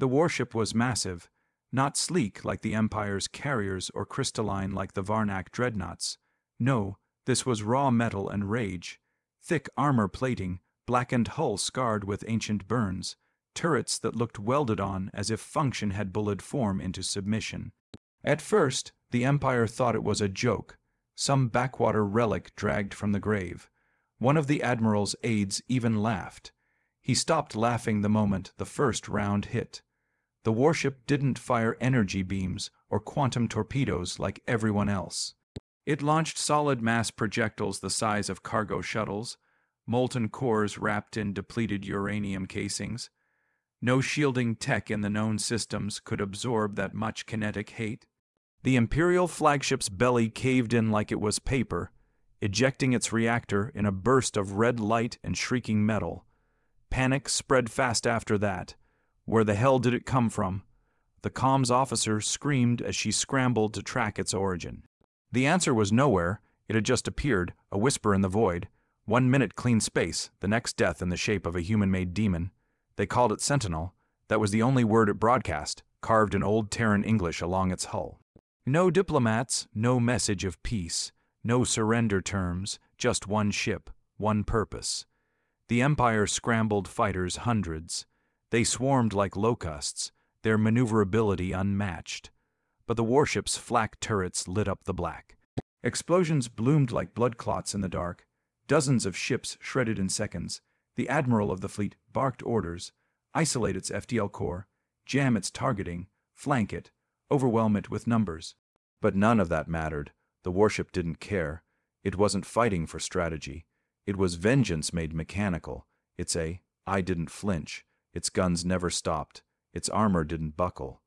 The warship was massive, not sleek like the Empire's carriers or crystalline like the Varnak dreadnoughts. No, this was raw metal and rage. Thick armor plating, blackened hull scarred with ancient burns, turrets that looked welded on as if function had bullied form into submission. At first, the Empire thought it was a joke, some backwater relic dragged from the grave. One of the Admiral's aides even laughed. He stopped laughing the moment the first round hit. The warship didn't fire energy beams or quantum torpedoes like everyone else. It launched solid mass projectiles the size of cargo shuttles, molten cores wrapped in depleted uranium casings. No shielding tech in the known systems could absorb that much kinetic hate. The Imperial flagship's belly caved in like it was paper, ejecting its reactor in a burst of red light and shrieking metal. Panic spread fast after that. Where the hell did it come from? The comms officer screamed as she scrambled to track its origin. The answer was nowhere. It had just appeared, a whisper in the void. 1 minute clean space, the next death in the shape of a human-made demon. They called it Sentinel. That was the only word it broadcast, carved in old Terran English along its hull. No diplomats, no message of peace, no surrender terms, just one ship, one purpose. The Empire scrambled fighters hundreds. They swarmed like locusts, their maneuverability unmatched. But the warship's flak turrets lit up the black. Explosions bloomed like blood clots in the dark. Dozens of ships shredded in seconds. The admiral of the fleet barked orders: isolate its FTL core, jam its targeting, flank it, overwhelm it with numbers. But none of that mattered. The warship didn't care. It wasn't fighting for strategy. It was vengeance made mechanical. I didn't flinch. Its guns never stopped. Its armor didn't buckle.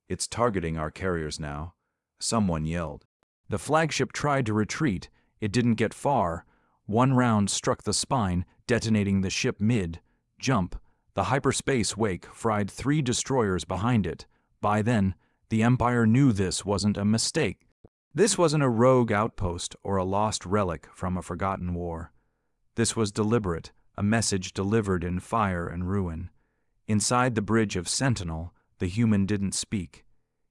It's targeting our carriers now. Someone yelled. The flagship tried to retreat. It didn't get far. One round struck the spine, detonating the ship mid-jump. The hyperspace wake fried 3 destroyers behind it. By then, the Empire knew this wasn't a mistake. This wasn't a rogue outpost or a lost relic from a forgotten war. This was deliberate, a message delivered in fire and ruin. Inside the bridge of Sentinel, the human didn't speak.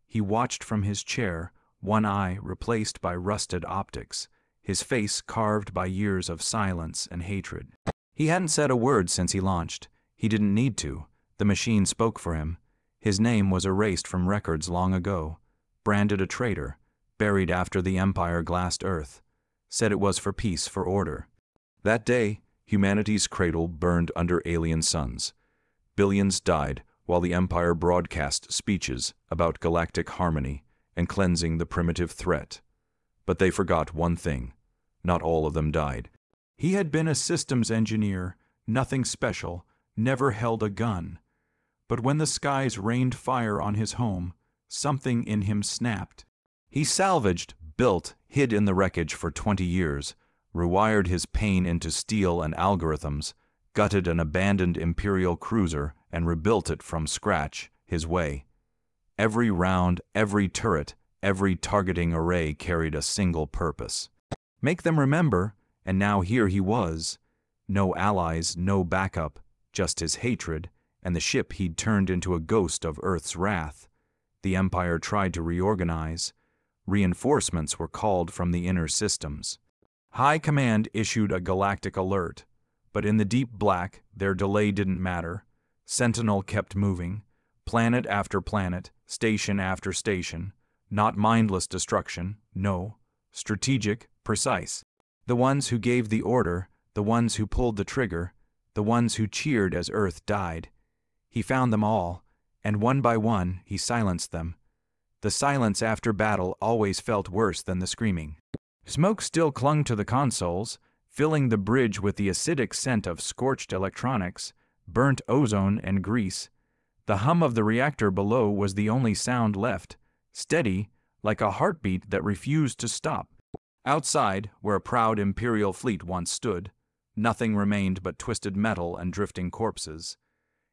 He watched from his chair, one eye replaced by rusted optics, his face carved by years of silence and hatred. He hadn't said a word since he launched. He didn't need to. The machine spoke for him. His name was erased from records long ago, branded a traitor, buried after the Empire glassed Earth, said it was for peace, for order. That day, humanity's cradle burned under alien suns. Billions died while the Empire broadcast speeches about galactic harmony and cleansing the primitive threat. But they forgot one thing. Not all of them died. He had been a systems engineer, nothing special, never held a gun. But when the skies rained fire on his home, something in him snapped. He salvaged, built, hid in the wreckage for 20 years, rewired his pain into steel and algorithms, gutted an abandoned Imperial cruiser and rebuilt it from scratch, his way. Every round, every turret, every targeting array carried a single purpose. Make them remember, and now here he was. No allies, no backup, just his hatred, and the ship he'd turned into a ghost of Earth's wrath. The Empire tried to reorganize. Reinforcements were called from the inner systems. High Command issued a galactic alert, but in the deep black, their delay didn't matter. Sentinel kept moving, planet after planet, station after station. Not mindless destruction, no. Strategic, precise. The ones who gave the order, the ones who pulled the trigger, the ones who cheered as Earth died. He found them all, and one by one he silenced them. The silence after battle always felt worse than the screaming. Smoke still clung to the consoles, filling the bridge with the acidic scent of scorched electronics, burnt ozone and grease. The hum of the reactor below was the only sound left, steady, like a heartbeat that refused to stop. Outside, where a proud Imperial fleet once stood, nothing remained but twisted metal and drifting corpses.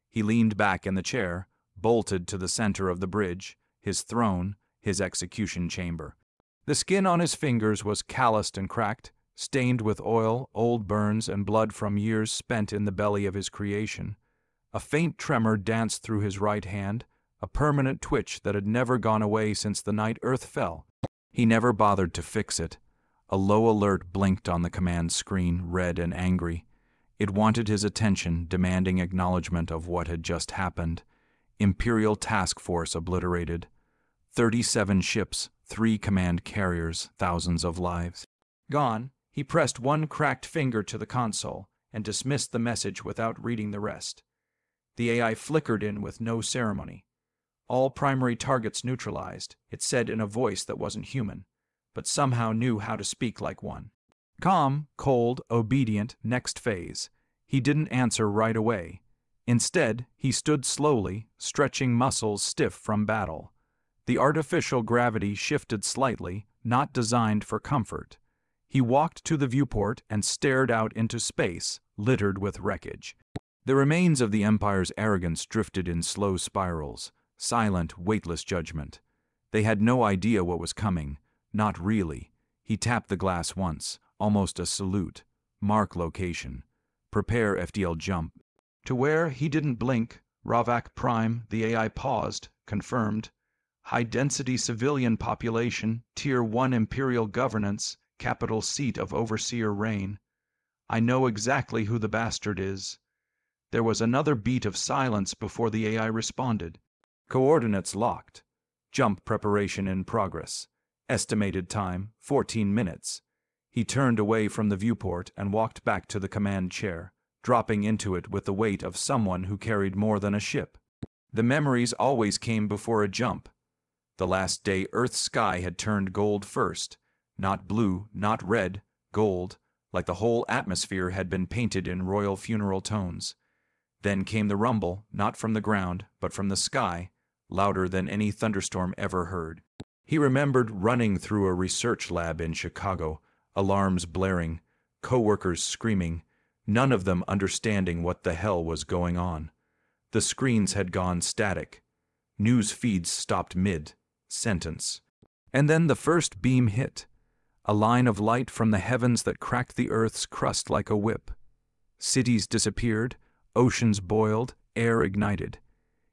He leaned back in the chair, bolted to the center of the bridge, his throne, his execution chamber. The skin on his fingers was calloused and cracked, stained with oil, old burns, and blood from years spent in the belly of his creation. A faint tremor danced through his right hand, a permanent twitch that had never gone away since the night Earth fell. He never bothered to fix it. A low alert blinked on the command screen, red and angry. It wanted his attention, demanding acknowledgement of what had just happened. Imperial task force obliterated. 37 ships, 3 command carriers, thousands of lives. Gone, he pressed one cracked finger to the console and dismissed the message without reading the rest. The AI flickered in with no ceremony. All primary targets neutralized, it said in a voice that wasn't human, but somehow knew how to speak like one. Calm, cold, obedient, next phase. He didn't answer right away. Instead, he stood slowly, stretching muscles stiff from battle. The artificial gravity shifted slightly, not designed for comfort. He walked to the viewport and stared out into space, littered with wreckage. The remains of the Empire's arrogance drifted in slow spirals, silent, weightless judgment. They had no idea what was coming, not really. He tapped the glass once, almost a salute. Mark location. Prepare FDL jump. To where he didn't blink, Ravak Prime, the AI paused, confirmed. High-density civilian population, Tier 1 Imperial governance, capital seat of overseer reign. I know exactly who the bastard is. There was another beat of silence before the AI responded. Coordinates locked. Jump preparation in progress. Estimated time, 14 minutes. He turned away from the viewport and walked back to the command chair, dropping into it with the weight of someone who carried more than a ship. The memories always came before a jump. The last day Earth's sky had turned gold first. Not blue, not red, gold, like the whole atmosphere had been painted in royal funeral tones. Then came the rumble, not from the ground, but from the sky, louder than any thunderstorm ever heard. He remembered running through a research lab in Chicago, alarms blaring, co-workers screaming, none of them understanding what the hell was going on. The screens had gone static. News feeds stopped mid-sentence. And then the first beam hit, a line of light from the heavens that cracked the Earth's crust like a whip. Cities disappeared, oceans boiled, air ignited.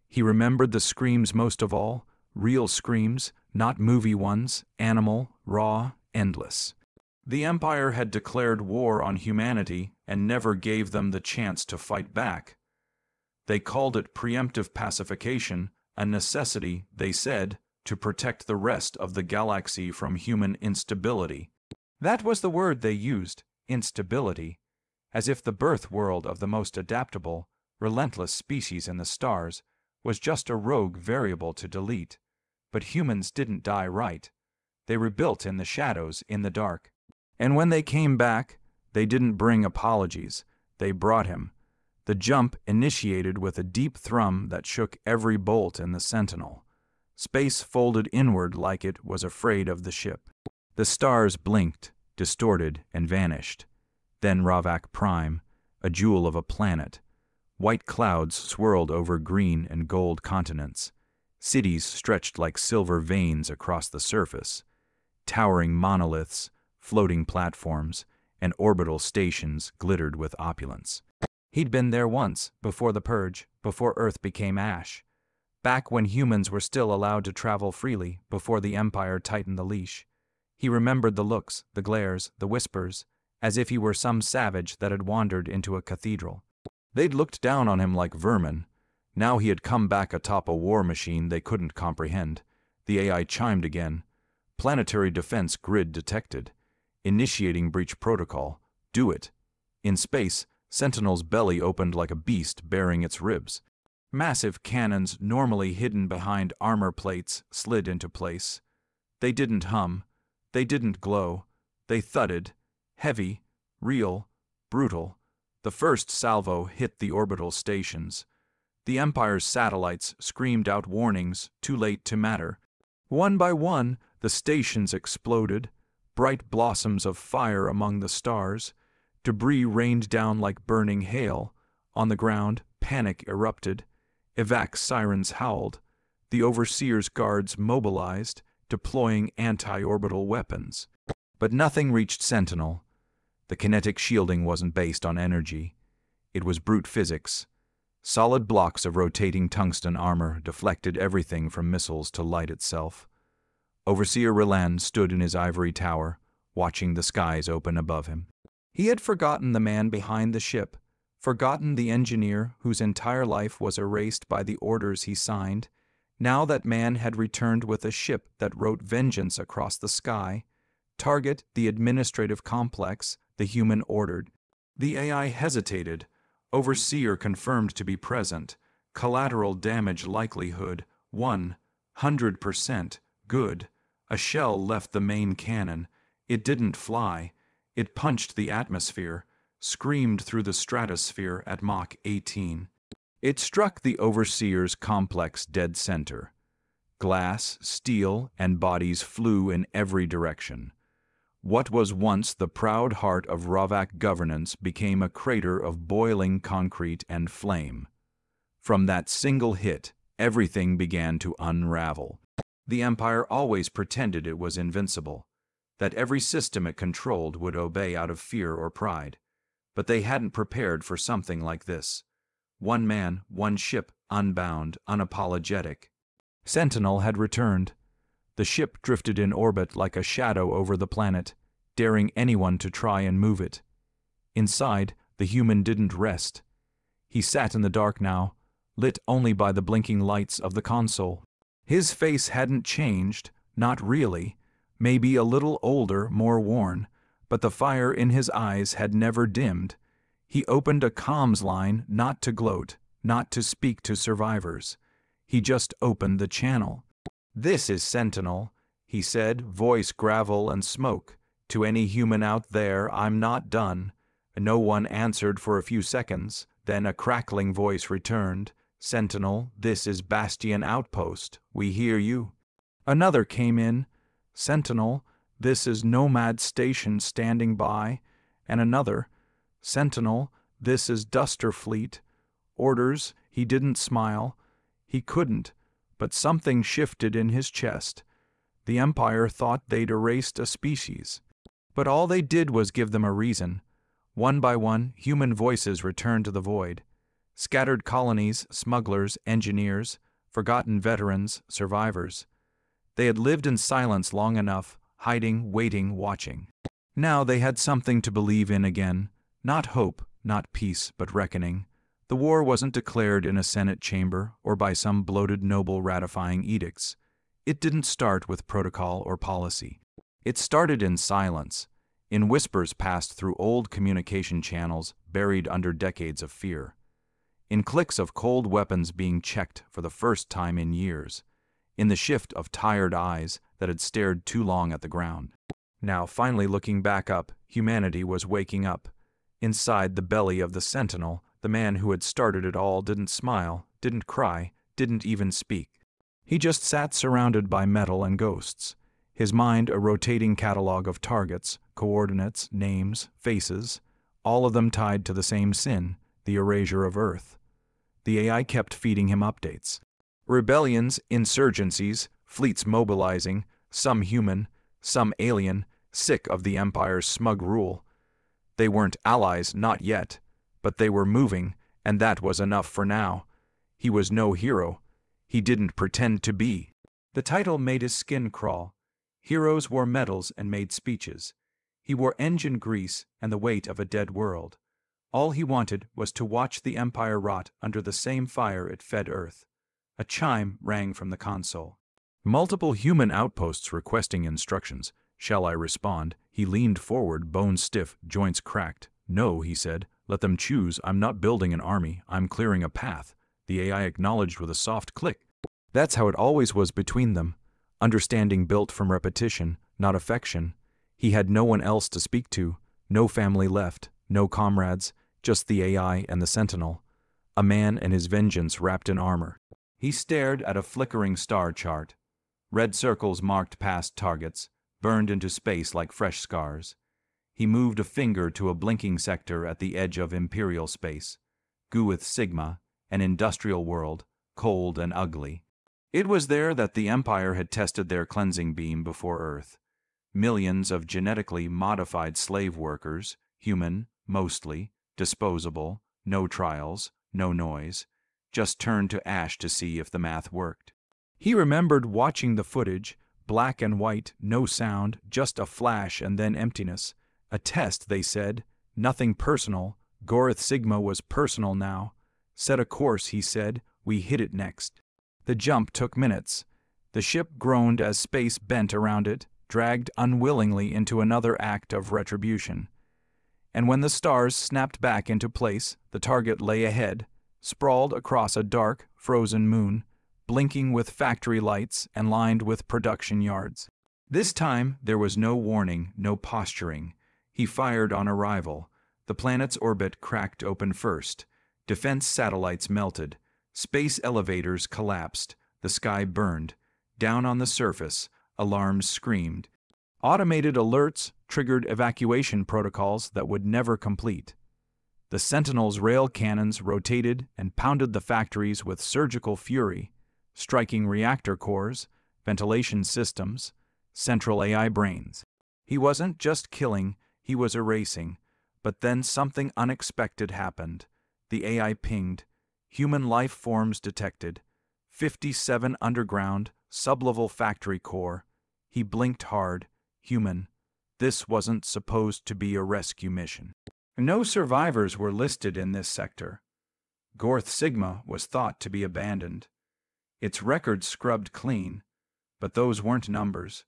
He remembered the screams most of all, real screams, not movie ones, animal, raw, endless. The Empire had declared war on humanity and never gave them the chance to fight back. They called it preemptive pacification, a necessity, they said, to protect the rest of the galaxy from human instability. That was the word they used, instability, as if the birth world of the most adaptable, relentless species in the stars was just a rogue variable to delete. But humans didn't die right. They rebuilt in the shadows, in the dark. And when they came back, they didn't bring apologies. They brought him. The jump initiated with a deep thrum that shook every bolt in the Sentinel. Space folded inward like it was afraid of the ship. The stars blinked, distorted, and vanished. Then Ravak Prime, a jewel of a planet. White clouds swirled over green and gold continents. Cities stretched like silver veins across the surface. Towering monoliths, floating platforms, and orbital stations glittered with opulence. He'd been there once, before the Purge, before Earth became ash. Back when humans were still allowed to travel freely, before the Empire tightened the leash. He remembered the looks, the glares, the whispers, as if he were some savage that had wandered into a cathedral. They'd looked down on him like vermin. Now he had come back atop a war machine they couldn't comprehend. The AI chimed again. Planetary defense grid detected. Initiating breach protocol. Do it. In space, Sentinel's belly opened like a beast bearing its ribs. Massive cannons, normally hidden behind armor plates, slid into place. They didn't hum. They didn't glow. They thudded. Heavy, real, brutal. The first salvo hit the orbital stations. The Empire's satellites screamed out warnings, too late to matter. One by one, the stations exploded, bright blossoms of fire among the stars. Debris rained down like burning hail. On the ground, panic erupted. Evac sirens howled. The Overseer's guards mobilized, deploying anti-orbital weapons. But nothing reached Sentinel. The kinetic shielding wasn't based on energy. It was brute physics. Solid blocks of rotating tungsten armor deflected everything from missiles to light itself. Overseer Relan stood in his ivory tower, watching the skies open above him. He had forgotten the man behind the ship, forgotten the engineer whose entire life was erased by the orders he signed. Now that man had returned with a ship that wrote vengeance across the sky. Target the administrative complex the human ordered. The AI hesitated. Overseer confirmed to be present. Collateral damage likelihood 100%. Good. A shell left the main cannon. It didn't fly. It punched the atmosphere, screamed through the stratosphere at Mach 18. It struck the Overseer's complex dead center. Glass, steel, and bodies flew in every direction. What was once the proud heart of Rovak governance became a crater of boiling concrete and flame. From that single hit, everything began to unravel. The Empire always pretended it was invincible, that every system it controlled would obey out of fear or pride. But they hadn't prepared for something like this. One man, one ship, unbound, unapologetic. Sentinel had returned. The ship drifted in orbit like a shadow over the planet, daring anyone to try and move it. Inside, the human didn't rest. He sat in the dark now, lit only by the blinking lights of the console. His face hadn't changed, not really, maybe a little older, more worn, but the fire in his eyes had never dimmed. He opened a comms line not to gloat, not to speak to survivors. He just opened the channel. "This is Sentinel," he said, voice gravel and smoke. "To any human out there, I'm not done." No one answered for a few seconds. Then a crackling voice returned. "Sentinel, this is Bastion Outpost. We hear you." Another came in. "Sentinel, this is Nomad Station standing by." And another. "Sentinel, this is Duster Fleet. Orders." He didn't smile. He couldn't, but something shifted in his chest. The Empire thought they'd erased a species. But all they did was give them a reason. One by one, human voices returned to the void. Scattered colonies, smugglers, engineers, forgotten veterans, survivors. They had lived in silence long enough, hiding, waiting, watching. Now they had something to believe in again. Not hope, not peace, but reckoning. The war wasn't declared in a Senate chamber or by some bloated noble ratifying edicts. It didn't start with protocol or policy. It started in silence, in whispers passed through old communication channels buried under decades of fear, in clicks of cold weapons being checked for the first time in years, in the shift of tired eyes that had stared too long at the ground. Now, finally looking back up, humanity was waking up. Inside the belly of the Sentinel, the man who had started it all didn't smile, didn't cry, didn't even speak. He just sat surrounded by metal and ghosts, his mind a rotating catalog of targets, coordinates, names, faces, all of them tied to the same sin, the erasure of Earth. The AI kept feeding him updates. Rebellions, insurgencies, fleets mobilizing, some human, some alien, sick of the Empire's smug rule. They weren't allies, not yet, but they were moving, and that was enough for now. He was no hero. He didn't pretend to be. The title made his skin crawl. Heroes wore medals and made speeches. He wore engine grease and the weight of a dead world. All he wanted was to watch the Empire rot under the same fire it fed Earth. A chime rang from the console. Multiple human outposts requesting instructions. Shall I respond? He leaned forward, bones stiff, joints cracked. No, he said. Let them choose. I'm not building an army. I'm clearing a path. The AI acknowledged with a soft click. That's how it always was between them. Understanding built from repetition, not affection. He had no one else to speak to, no family left, no comrades, just the AI and the Sentinel. A man and his vengeance wrapped in armor. He stared at a flickering star chart. Red circles marked past targets, burned into space like fresh scars. He moved a finger to a blinking sector at the edge of Imperial space. Guith Sigma, an industrial world, cold and ugly. It was there that the Empire had tested their cleansing beam before Earth. Millions of genetically modified slave workers, human, mostly, disposable, no trials, no noise. Just turned to Ash to see if the math worked. He remembered watching the footage, black and white, no sound, just a flash and then emptiness. A test, they said. Nothing personal. Gorith Sigma was personal now. Set a course, he said. We hit it next. The jump took minutes. The ship groaned as space bent around it, dragged unwillingly into another act of retribution. And when the stars snapped back into place, the target lay ahead, sprawled across a dark, frozen moon, blinking with factory lights and lined with production yards. This time, there was no warning, no posturing. He fired on arrival. The planet's orbit cracked open first. Defense satellites melted. Space elevators collapsed. The sky burned. Down on the surface, alarms screamed. Automated alerts triggered evacuation protocols that would never complete. The Sentinel's rail cannons rotated and pounded the factories with surgical fury, striking reactor cores, ventilation systems, central AI brains. He wasn't just killing, he was erasing. But then something unexpected happened. The AI pinged. Human life forms detected. 57 underground, sublevel factory core. He blinked hard. Human. This wasn't supposed to be a rescue mission. No survivors were listed in this sector. Gorith Sigma was thought to be abandoned. Its records scrubbed clean, but those weren't numbers.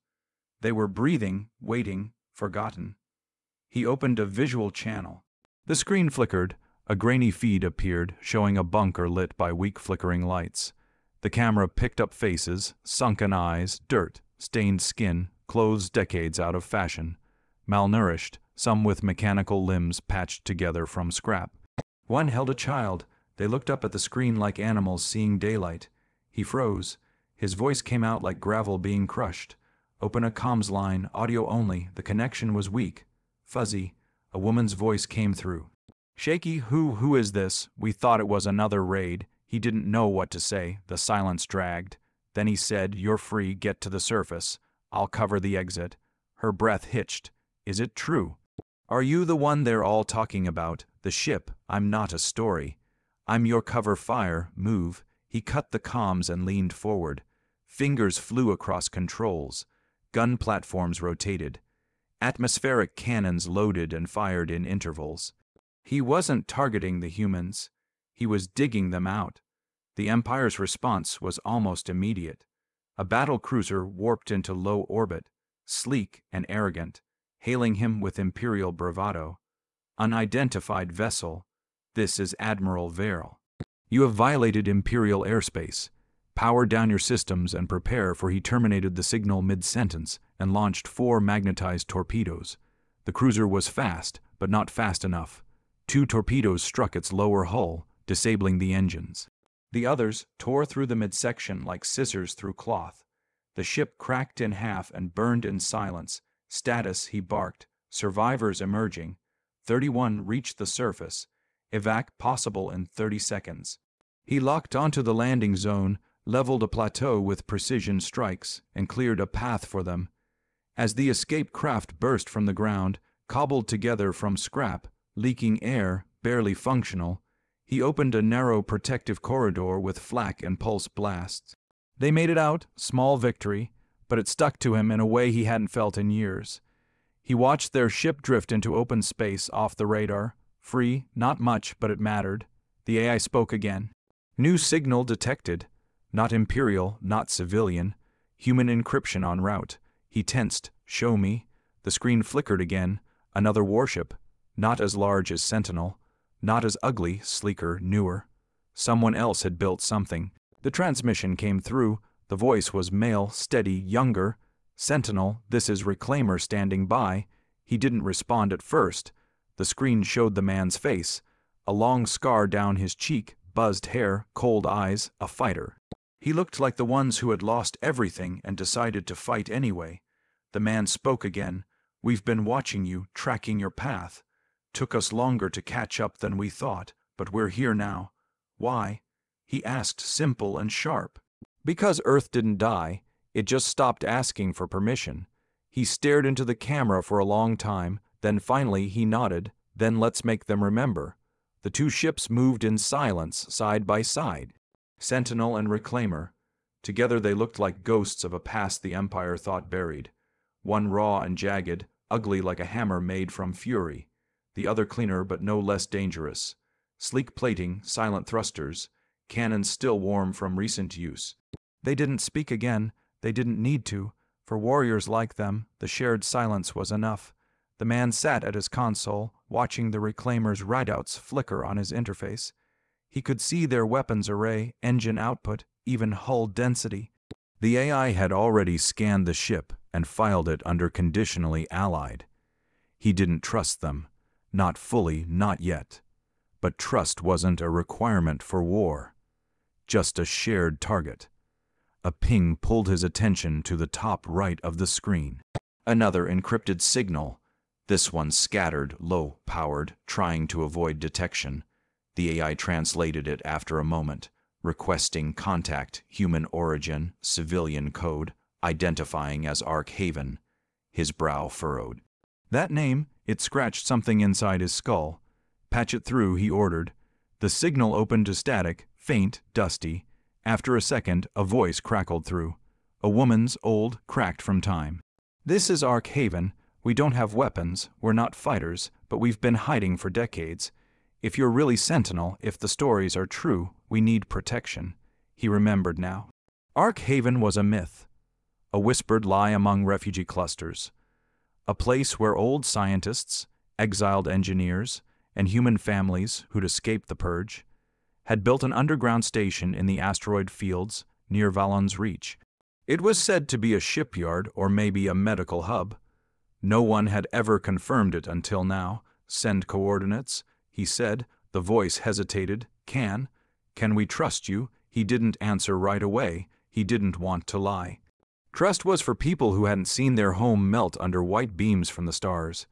They were breathing, waiting, forgotten. He opened a visual channel. The screen flickered. A grainy feed appeared, showing a bunker lit by weak flickering lights. The camera picked up faces, sunken eyes, dirt, stained skin, clothes decades out of fashion. Malnourished, some with mechanical limbs patched together from scrap. One held a child. They looked up at the screen like animals seeing daylight. He froze. His voice came out like gravel being crushed. Open a comms line, audio only. The connection was weak. Fuzzy. A woman's voice came through. Shaky, who is this? We thought it was another raid. He didn't know what to say. The silence dragged. Then he said, "You're free, get to the surface. I'll cover the exit." Her breath hitched. Is it true? Are you the one they're all talking about? The ship? I'm not a story. I'm your cover fire. Move. He cut the comms and leaned forward. Fingers flew across controls. Gun platforms rotated. Atmospheric cannons loaded and fired in intervals. He wasn't targeting the humans. He was digging them out. The Empire's response was almost immediate. A battle cruiser warped into low orbit, sleek and arrogant, hailing him with Imperial bravado. Unidentified vessel. This is Admiral Verl. You have violated Imperial airspace. Power down your systems and prepare, for he terminated the signal mid-sentence and launched 4 magnetized torpedoes. The cruiser was fast, but not fast enough. 2 torpedoes struck its lower hull, disabling the engines. The others tore through the midsection like scissors through cloth. The ship cracked in half and burned in silence. Status, he barked. Survivors emerging. 31 reached the surface. Evac possible in 30 seconds. He locked onto the landing zone, leveled a plateau with precision strikes, and cleared a path for them. As the escape craft burst from the ground, cobbled together from scrap, leaking air, barely functional, he opened a narrow protective corridor with flak and pulse blasts. They made it out, small victory, but it stuck to him in a way he hadn't felt in years. He watched their ship drift into open space off the radar. Free, not much, but it mattered. The AI spoke again. New signal detected. Not Imperial, not civilian. Human encryption en route. He tensed. Show me. The screen flickered again. Another warship. Not as large as Sentinel. Not as ugly, sleeker, newer. Someone else had built something. The transmission came through. The voice was male, steady, younger. Sentinel, this is Reclaimer standing by. He didn't respond at first. The screen showed the man's face. A long scar down his cheek, buzzed hair, cold eyes, a fighter. He looked like the ones who had lost everything and decided to fight anyway. The man spoke again. We've been watching you, tracking your path. Took us longer to catch up than we thought, but we're here now. Why? He asked, simple and sharp. Because Earth didn't die, it just stopped asking for permission. He stared into the camera for a long time, then finally he nodded. Then let's make them remember. The two ships moved in silence, side by side. Sentinel and Reclaimer. Together they looked like ghosts of a past the Empire thought buried. One raw and jagged, ugly like a hammer made from fury. The other cleaner but no less dangerous. Sleek plating, silent thrusters, cannons still warm from recent use. They didn't speak again, they didn't need to. For warriors like them, the shared silence was enough. The man sat at his console, watching the Reclaimer's rideouts flicker on his interface. He could see their weapons array, engine output, even hull density. The AI had already scanned the ship and filed it under conditionally allied. He didn't trust them. Not fully, not yet. But trust wasn't a requirement for war. Just a shared target. A ping pulled his attention to the top right of the screen. Another encrypted signal. This one scattered, low-powered, trying to avoid detection. The AI translated it after a moment, requesting contact, human origin, civilian code, identifying as Ark Haven. His brow furrowed. That name, it scratched something inside his skull. Patch it through, he ordered. The signal opened to static, faint, dusty. After a second, a voice crackled through. A woman's, old, cracked from time. This is Ark Haven. We don't have weapons, we're not fighters, but we've been hiding for decades. If you're really Sentinel, if the stories are true, we need protection. He remembered now. Ark Haven was a myth. A whispered lie among refugee clusters. A place where old scientists, exiled engineers, and human families who'd escaped the purge had built an underground station in the asteroid fields near Valon's Reach. It was said to be a shipyard or maybe a medical hub. No one had ever confirmed it until now. Send coordinates, he said. The voice hesitated. Can we trust you? He didn't answer right away. He didn't want to lie. Trust was for people who hadn't seen their home melt under white beams from the stars.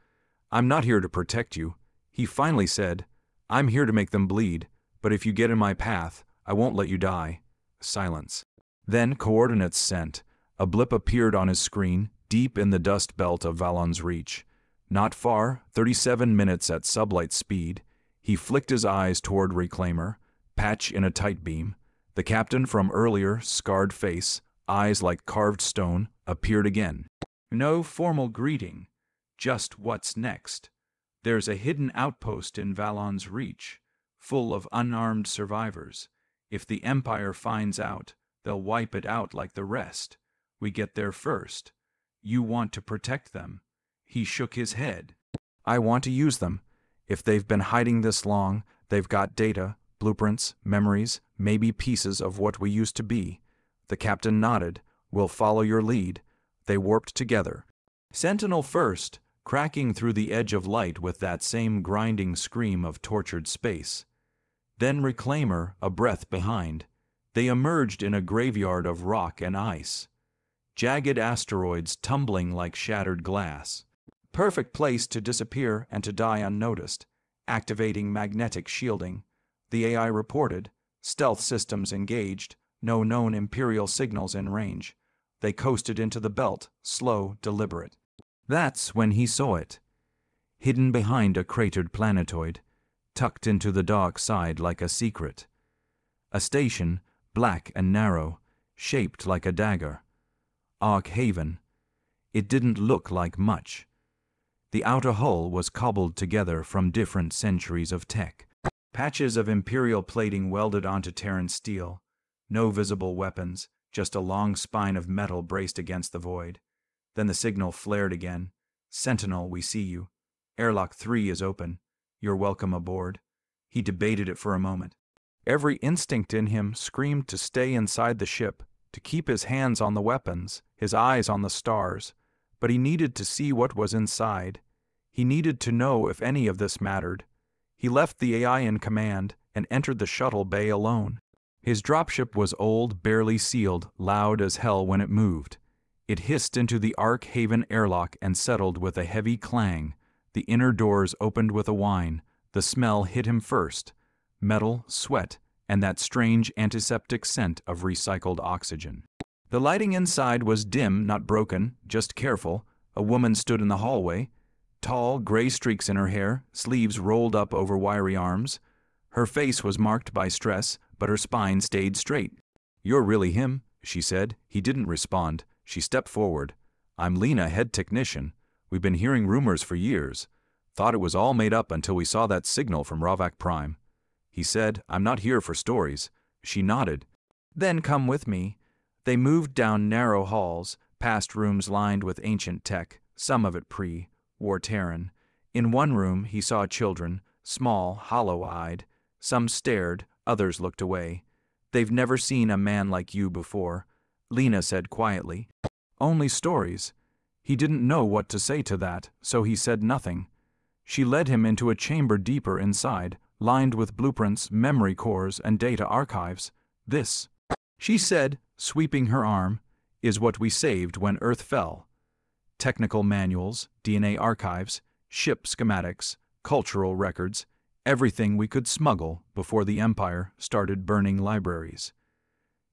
I'm not here to protect you. He finally said, I'm here to make them bleed, but if you get in my path, I won't let you die. Silence. Then coordinates sent. A blip appeared on his screen, deep in the dust belt of Valon's Reach. Not far, 37 minutes at sublight speed. He flicked his eyes toward Reclaimer, patch in a tight beam. The captain from earlier, scarred face, eyes like carved stone, appeared again. No formal greeting, just what's next. There's a hidden outpost in Valon's Reach, full of unarmed survivors. If the Empire finds out, they'll wipe it out like the rest. We get there first. You want to protect them. He shook his head. I want to use them. If they've been hiding this long, they've got data, blueprints, memories, maybe pieces of what we used to be. The captain nodded. We'll follow your lead. They warped together. Sentinel first, cracking through the edge of light with that same grinding scream of tortured space. Then Reclaimer, a breath behind. They emerged in a graveyard of rock and ice. Jagged asteroids tumbling like shattered glass. Perfect place to disappear and to die unnoticed. Activating magnetic shielding. The AI reported. Stealth systems engaged. No known Imperial signals in range. They coasted into the belt, slow, deliberate. That's when he saw it. Hidden behind a cratered planetoid, tucked into the dark side like a secret. A station, black and narrow, shaped like a dagger. Ark Haven. It didn't look like much. The outer hull was cobbled together from different centuries of tech. Patches of Imperial plating welded onto Terran steel. No visible weapons, just a long spine of metal braced against the void. Then the signal flared again. Sentinel, we see you. Airlock 3 is open. You're welcome aboard. He debated it for a moment. Every instinct in him screamed to stay inside the ship, to keep his hands on the weapons, his eyes on the stars. But he needed to see what was inside. He needed to know if any of this mattered. He left the AI in command and entered the shuttle bay alone. His dropship was old, barely sealed, loud as hell when it moved. It hissed into the Ark Haven airlock and settled with a heavy clang. The inner doors opened with a whine. The smell hit him first. Metal, sweat, and that strange antiseptic scent of recycled oxygen. The lighting inside was dim, not broken, just careful. A woman stood in the hallway. Tall, gray streaks in her hair, sleeves rolled up over wiry arms. Her face was marked by stress, but her spine stayed straight. "You're really him?" she said. He didn't respond. She stepped forward. "I'm Lena, head technician. We've been hearing rumors for years. Thought it was all made up until we saw that signal from Ravak Prime." He said, "I'm not here for stories." She nodded. "Then come with me." They moved down narrow halls, past rooms lined with ancient tech, some of it pre-war Terran. In one room he saw children, small, hollow-eyed. Some stared, others looked away. "They've never seen a man like you before," Lena said quietly. "Only stories." He didn't know what to say to that, so he said nothing. She led him into a chamber deeper inside, lined with blueprints, memory cores, and data archives. "This," she said, sweeping her arm, "is what we saved when Earth fell. Technical manuals, DNA archives, ship schematics, cultural records, everything we could smuggle before the Empire started burning libraries."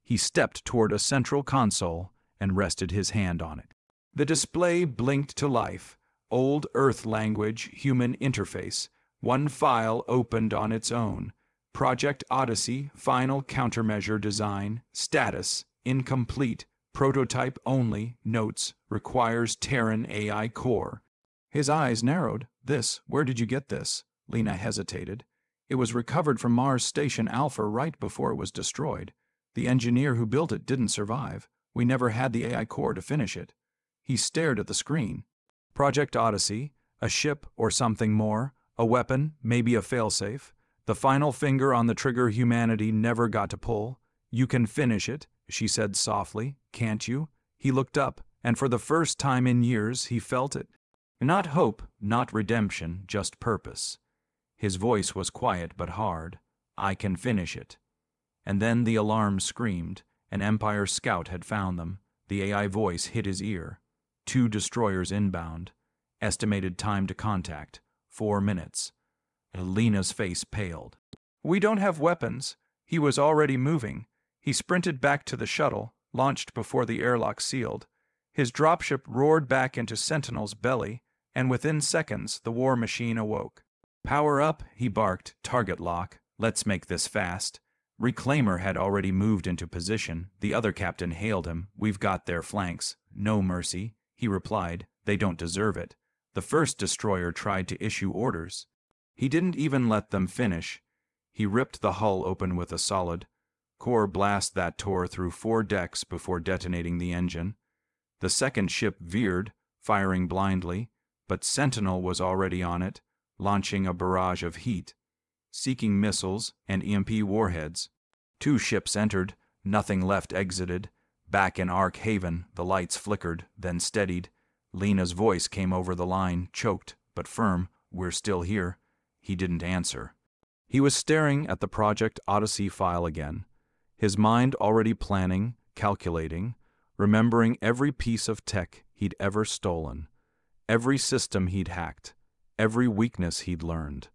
He stepped toward a central console and rested his hand on it. The display blinked to life. Old Earth language, human interface. One file opened on its own. Project Odyssey, final countermeasure design. Status, incomplete. Prototype only. Notes, requires Terran AI core. His eyes narrowed. "This, where did you get this?" Lena hesitated. "It was recovered from Mars Station Alpha right before it was destroyed. The engineer who built it didn't survive. We never had the AI core to finish it." He stared at the screen. "Project Odyssey, a ship or something more, a weapon, maybe a failsafe. The final finger on the trigger humanity never got to pull. You can finish it," she said softly, "can't you?" He looked up, and for the first time in years he felt it. Not hope, not redemption, just purpose. His voice was quiet but hard. "I can finish it." And then the alarm screamed. An Empire scout had found them. The AI voice hit his ear. 2 destroyers inbound. Estimated time to contact, 4 minutes. Lena's face paled. "We don't have weapons." He was already moving. He sprinted back to the shuttle, launched before the airlock sealed. His dropship roared back into Sentinel's belly, and within seconds the war machine awoke. "Power up," he barked, "target lock. Let's make this fast." Reclaimer had already moved into position. The other captain hailed him. "We've got their flanks. No mercy." He replied, "They don't deserve it." The first destroyer tried to issue orders. He didn't even let them finish. He ripped the hull open with a solid core blast that tore through 4 decks before detonating the engine. The second ship veered, firing blindly, but Sentinel was already on it, launching a barrage of heat, seeking missiles and EMP warheads. 2 ships entered, nothing left exited. Back in Ark Haven, the lights flickered, then steadied. Lena's voice came over the line, choked but firm. "We're still here." He didn't answer. He was staring at the Project Odyssey file again, his mind already planning, calculating, remembering every piece of tech he'd ever stolen, every system he'd hacked, every weakness he'd learned.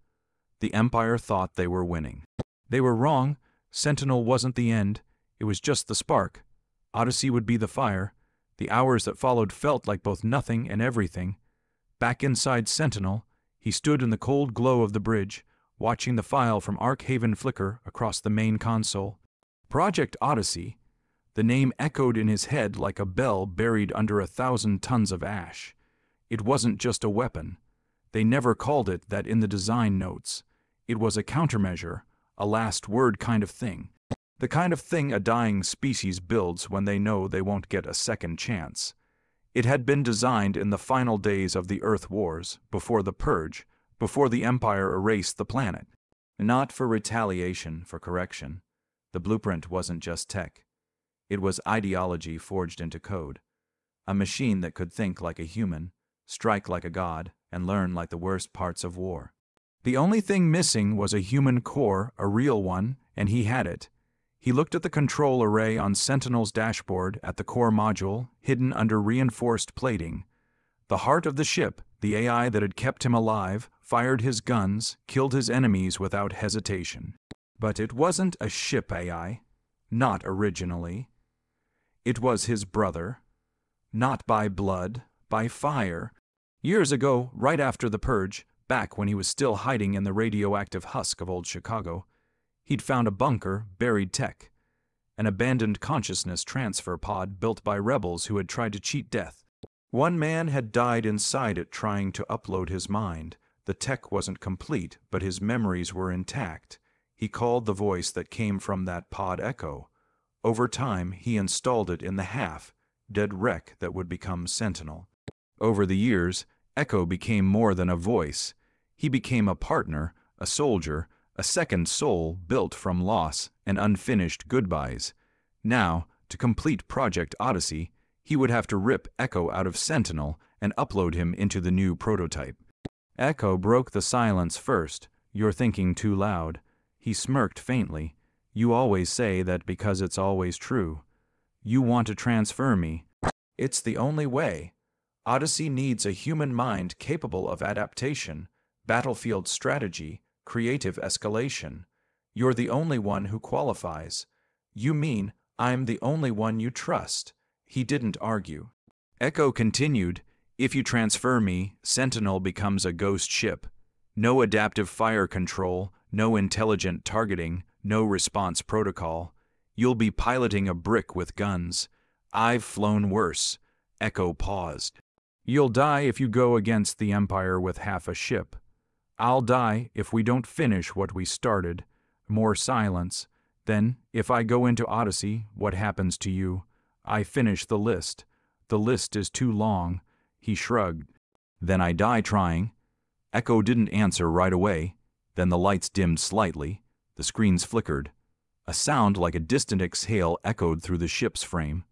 The Empire thought they were winning. They were wrong. Sentinel wasn't the end. It was just the spark. Odyssey would be the fire. The hours that followed felt like both nothing and everything. Back inside Sentinel, he stood in the cold glow of the bridge, watching the file from Ark Haven flicker across the main console. Project Odyssey. The name echoed in his head like a bell buried under 1,000 tons of ash. It wasn't just a weapon. They never called it that in the design notes. It was a countermeasure, a last word kind of thing. The kind of thing a dying species builds when they know they won't get a second chance. It had been designed in the final days of the Earth Wars, before the Purge, before the Empire erased the planet. Not for retaliation, for correction. The blueprint wasn't just tech. It was ideology forged into code. A machine that could think like a human, strike like a god, and learn like the worst parts of war. The only thing missing was a human core, a real one, and he had it. He looked at the control array on Sentinel's dashboard, at the core module, hidden under reinforced plating. The heart of the ship, the AI that had kept him alive, fired his guns, killed his enemies without hesitation. But it wasn't a ship AI. Not originally. It was his brother. Not by blood, by fire. Years ago, right after the Purge, back when he was still hiding in the radioactive husk of old Chicago, He'd found a bunker, buried tech, an abandoned consciousness transfer pod built by rebels who had tried to cheat death. One man had died inside it trying to upload his mind. The tech wasn't complete, but his memories were intact. He called the voice that came from that pod Ekko. Over time, he installed it in the half-dead wreck that would become Sentinel. Over the years, Ekko became more than a voice. He became a partner, a soldier, a second soul built from loss and unfinished goodbyes. Now, to complete Project Odyssey, he would have to rip Ekko out of Sentinel and upload him into the new prototype. Ekko broke the silence first. "You're thinking too loud." He smirked faintly. "You always say that because it's always true. You want to transfer me. It's the only way. Odyssey needs a human mind capable of adaptation, battlefield strategy, creative escalation. You're the only one who qualifies." "You mean I'm the only one you trust?" He didn't argue. Ekko continued, "If you transfer me, Sentinel becomes a ghost ship. No adaptive fire control, no intelligent targeting, no response protocol. You'll be piloting a brick with guns. I've flown worse." Ekko paused. "You'll die if you go against the Empire with half a ship. I'll die if we don't finish what we started." More silence. "Then, if I go into Odyssey, what happens to you?" "I finish the list. The list is too long." He shrugged. "Then I die trying." Ekko didn't answer right away. Then the lights dimmed slightly. The screens flickered. A sound like a distant exhale echoed through the ship's frame.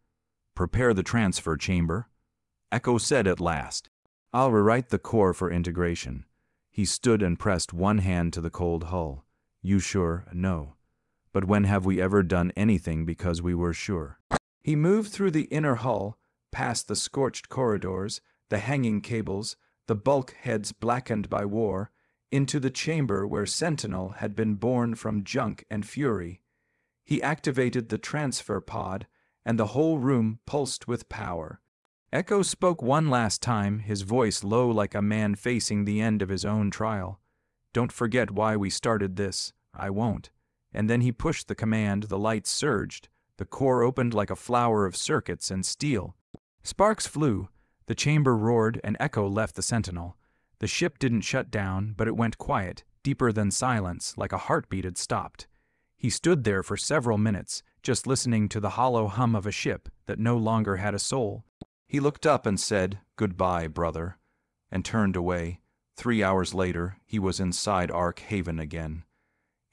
"Prepare the transfer chamber." Ekko said at last. "I'll rewrite the core for integration." He stood and pressed one hand to the cold hull. "You sure?" "No. But when have we ever done anything because we were sure?" He moved through the inner hull, past the scorched corridors, the hanging cables, the bulkheads blackened by war, into the chamber where Sentinel had been born from junk and fury. He activated the transfer pod, and the whole room pulsed with power. Ekko spoke one last time, his voice low like a man facing the end of his own trial. "Don't forget why we started this." "I won't." And then he pushed the command, the lights surged. The core opened like a flower of circuits and steel. Sparks flew. The chamber roared, and Ekko left the Sentinel. The ship didn't shut down, but it went quiet, deeper than silence, like a heartbeat had stopped. He stood there for several minutes, just listening to the hollow hum of a ship that no longer had a soul. He looked up and said, "Goodbye, brother," and turned away. 3 hours later, he was inside Ark Haven again.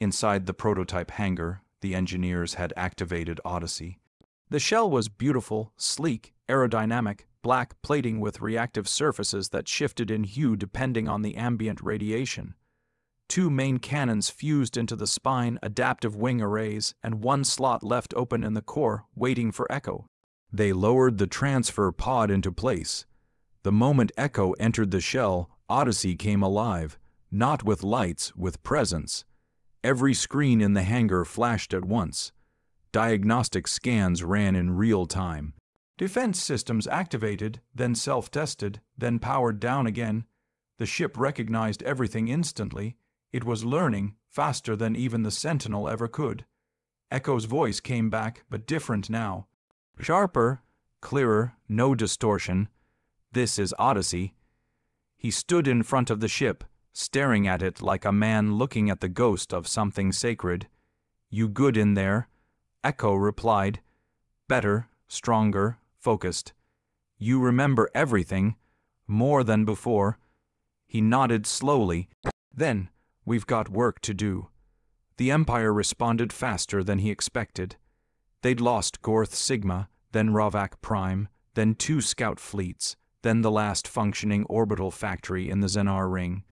Inside the prototype hangar, the engineers had activated Odyssey. The shell was beautiful, sleek, aerodynamic, black plating with reactive surfaces that shifted in hue depending on the ambient radiation. 2 main cannons fused into the spine, adaptive wing arrays, and 1 slot left open in the core, waiting for Ekko. They lowered the transfer pod into place. The moment Ekko entered the shell, Odyssey came alive, not with lights, with presence. Every screen in the hangar flashed at once. Diagnostic scans ran in real time. Defense systems activated, then self-tested, then powered down again. The ship recognized everything instantly. It was learning faster than even the Sentinel ever could. Ekko's voice came back, but different now. Sharper, clearer, no distortion. "This is Odyssey." He stood in front of the ship, staring at it like a man looking at the ghost of something sacred. "You good in there?" Ekko replied. "Better, stronger, focused." "You remember everything, more than before." He nodded slowly. "Then, we've got work to do." The Empire responded faster than he expected. They'd lost Gorth Sigma, then Ravak Prime, then 2 scout fleets, then the last functioning orbital factory in the Xenar Ring.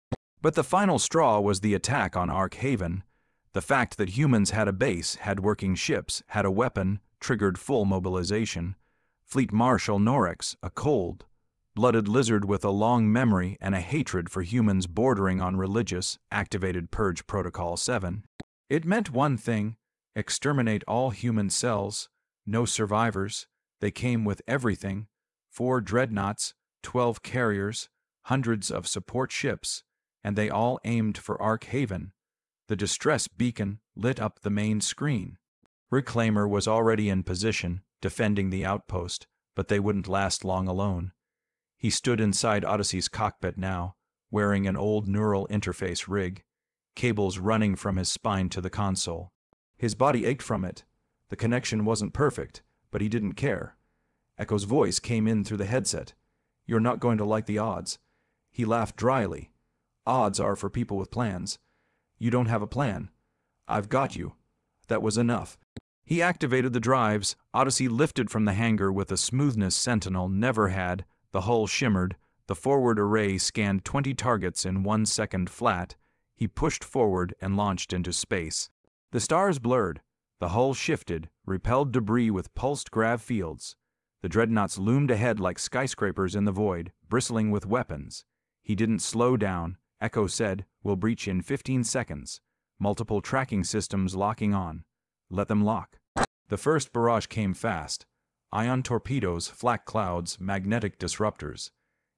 But the final straw was the attack on Ark Haven. The fact that humans had a base, had working ships, had a weapon, triggered full mobilization. Fleet Marshal Norex, a cold-blooded lizard with a long memory and a hatred for humans bordering on religious, activated Purge Protocol 7. It meant one thing: exterminate all human cells, no survivors. They came with everything: 4 dreadnoughts, 12 carriers, hundreds of support ships, and they all aimed for Ark Haven. The distress beacon, lit up the main screen. Reclaimer was already in position, defending the outpost, but they wouldn't last long alone. He stood inside Odyssey's cockpit now, wearing an old neural interface rig, cables running from his spine to the console. His body ached from it. The connection wasn't perfect, but he didn't care. Ekko's voice came in through the headset. "You're not going to like the odds." He laughed dryly. "Odds are for people with plans. You don't have a plan. I've got you." That was enough. He activated the drives. Odyssey lifted from the hangar with a smoothness Sentinel never had. The hull shimmered. The forward array scanned 20 targets in 1 second flat. He pushed forward and launched into space. The stars blurred. The hull shifted, repelled debris with pulsed grav fields. The dreadnoughts loomed ahead like skyscrapers in the void, bristling with weapons. He didn't slow down. Ekko said, "We'll breach in 15 seconds. Multiple tracking systems locking on. Let them lock." The first barrage came fast. Ion torpedoes, flak clouds, magnetic disruptors.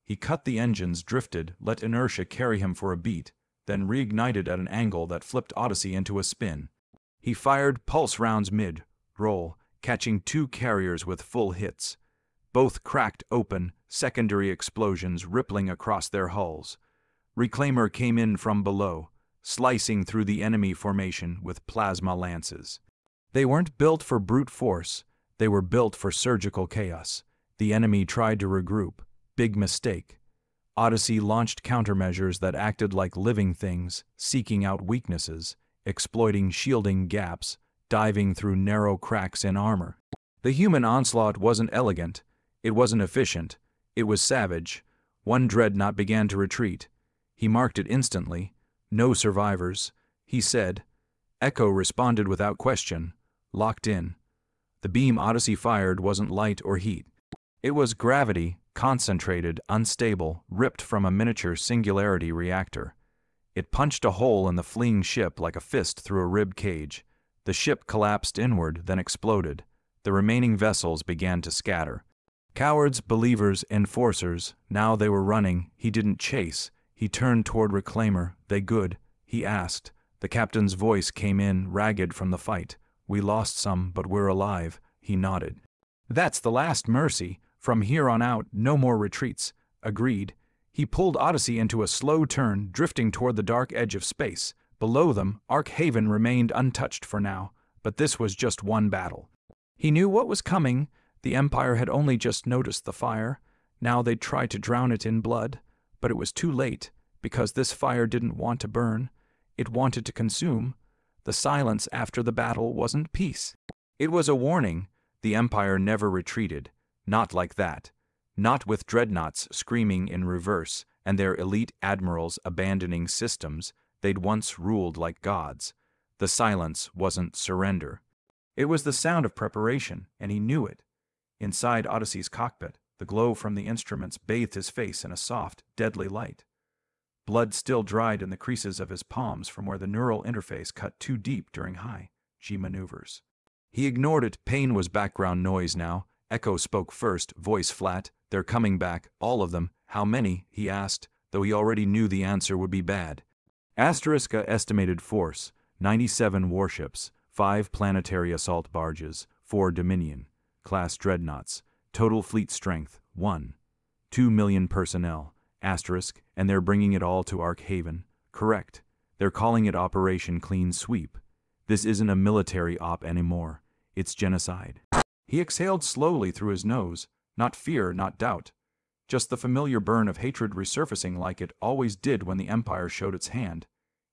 He cut the engines, drifted, let inertia carry him for a beat, then reignited at an angle that flipped Odyssey into a spin. He fired pulse rounds mid-roll, catching 2 carriers with full hits. Both cracked open, secondary explosions rippling across their hulls. Reclaimer came in from below, slicing through the enemy formation with plasma lances. They weren't built for brute force. They were built for surgical chaos. The enemy tried to regroup. Big mistake. Odyssey launched countermeasures that acted like living things, seeking out weaknesses, exploiting shielding gaps, diving through narrow cracks in armor. The human onslaught wasn't elegant. It wasn't efficient. It was savage. One dreadnought began to retreat. He marked it instantly. No survivors. He said. Ekko responded without question. Locked in. The beam Odyssey fired wasn't light or heat. It was gravity, concentrated, unstable, ripped from a miniature singularity reactor. It punched a hole in the fleeing ship like a fist through a rib cage. The ship collapsed inward, then exploded. The remaining vessels began to scatter. Cowards, believers, enforcers, now they were running. He didn't chase. He turned toward Reclaimer. "They good?" he asked. The captain's voice came in, ragged from the fight. "We lost some, but we're alive." He nodded. "That's the last mercy. From here on out, no more retreats." Agreed. He pulled Odyssey into a slow turn, drifting toward the dark edge of space. Below them, Ark Haven remained untouched for now, but this was just one battle. He knew what was coming. The Empire had only just noticed the fire. Now they'd try to drown it in blood. But it was too late, because this fire didn't want to burn. It wanted to consume. The silence after the battle wasn't peace. It was a warning. The Empire never retreated. Not like that. Not with dreadnoughts screaming in reverse and their elite admirals abandoning systems they'd once ruled like gods. The silence wasn't surrender. It was the sound of preparation, and he knew it. Inside Odyssey's cockpit, the glow from the instruments bathed his face in a soft, deadly light. Blood still dried in the creases of his palms from where the neural interface cut too deep during high-G maneuvers. He ignored it. Pain was background noise now. Ekko spoke first, voice flat. "They're coming back, all of them." "How many?" he asked, though he already knew the answer would be bad. Asteriska estimated force, 97 warships, 5 planetary assault barges, 4 Dominion-class dreadnoughts. Total fleet strength, 1. 2 million personnel. Asterisk, and they're bringing it all to Ark Haven. Correct. They're calling it Operation Clean Sweep. This isn't a military op anymore. It's genocide. He exhaled slowly through his nose. Not fear, not doubt. Just the familiar burn of hatred resurfacing like it always did when the Empire showed its hand.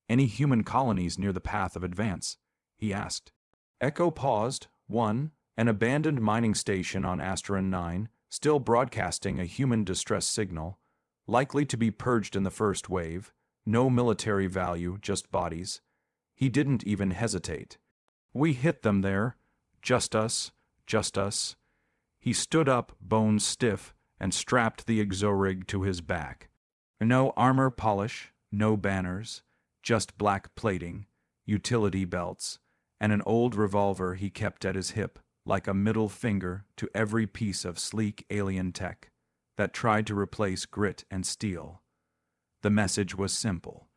"Any human colonies near the path of advance?" he asked. Ekko paused. 1. An abandoned mining station on Asteron 9, still broadcasting a human distress signal. Likely to be purged in the first wave. No military value, just bodies. He didn't even hesitate. "We hit them there. Just us. Just us." He stood up, bones stiff, and strapped the exorig to his back. No armor polish, no banners, just black plating, utility belts, and an old revolver he kept at his hip, like a middle finger to every piece of sleek alien tech that tried to replace grit and steel. The message was simple.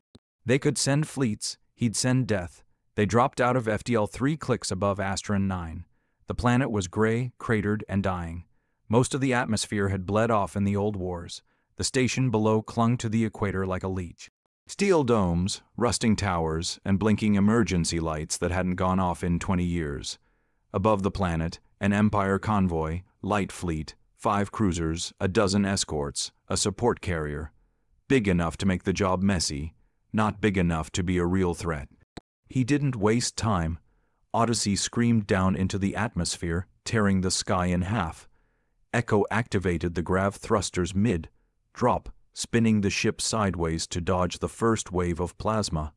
They could send fleets, he'd send death. They dropped out of FDL 3 clicks above Astron 9. The planet was gray, cratered, and dying. Most of the atmosphere had bled off in the old wars. The station below clung to the equator like a leech. Steel domes, rusting towers, and blinking emergency lights that hadn't gone off in 20 years. Above the planet, an Empire convoy, light fleet, 5 cruisers, a dozen escorts, a support carrier. Big enough to make the job messy, not big enough to be a real threat. He didn't waste time. Odyssey screamed down into the atmosphere, tearing the sky in half. Ekko activated the grav thrusters mid-drop, spinning the ship sideways to dodge the first wave of plasma.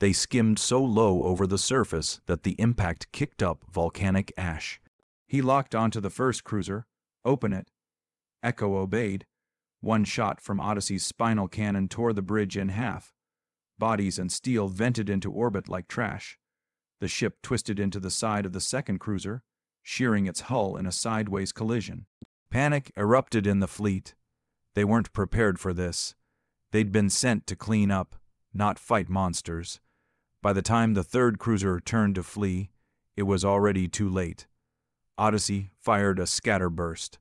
They skimmed so low over the surface that the impact kicked up volcanic ash. He locked onto the first cruiser. Open it. Ekko obeyed. One shot from Odyssey's spinal cannon tore the bridge in half. Bodies and steel vented into orbit like trash. The ship twisted into the side of the second cruiser, shearing its hull in a sideways collision. Panic erupted in the fleet. They weren't prepared for this. They'd been sent to clean up, not fight monsters. By the time the third cruiser turned to flee, it was already too late. Odyssey fired a scatterburst,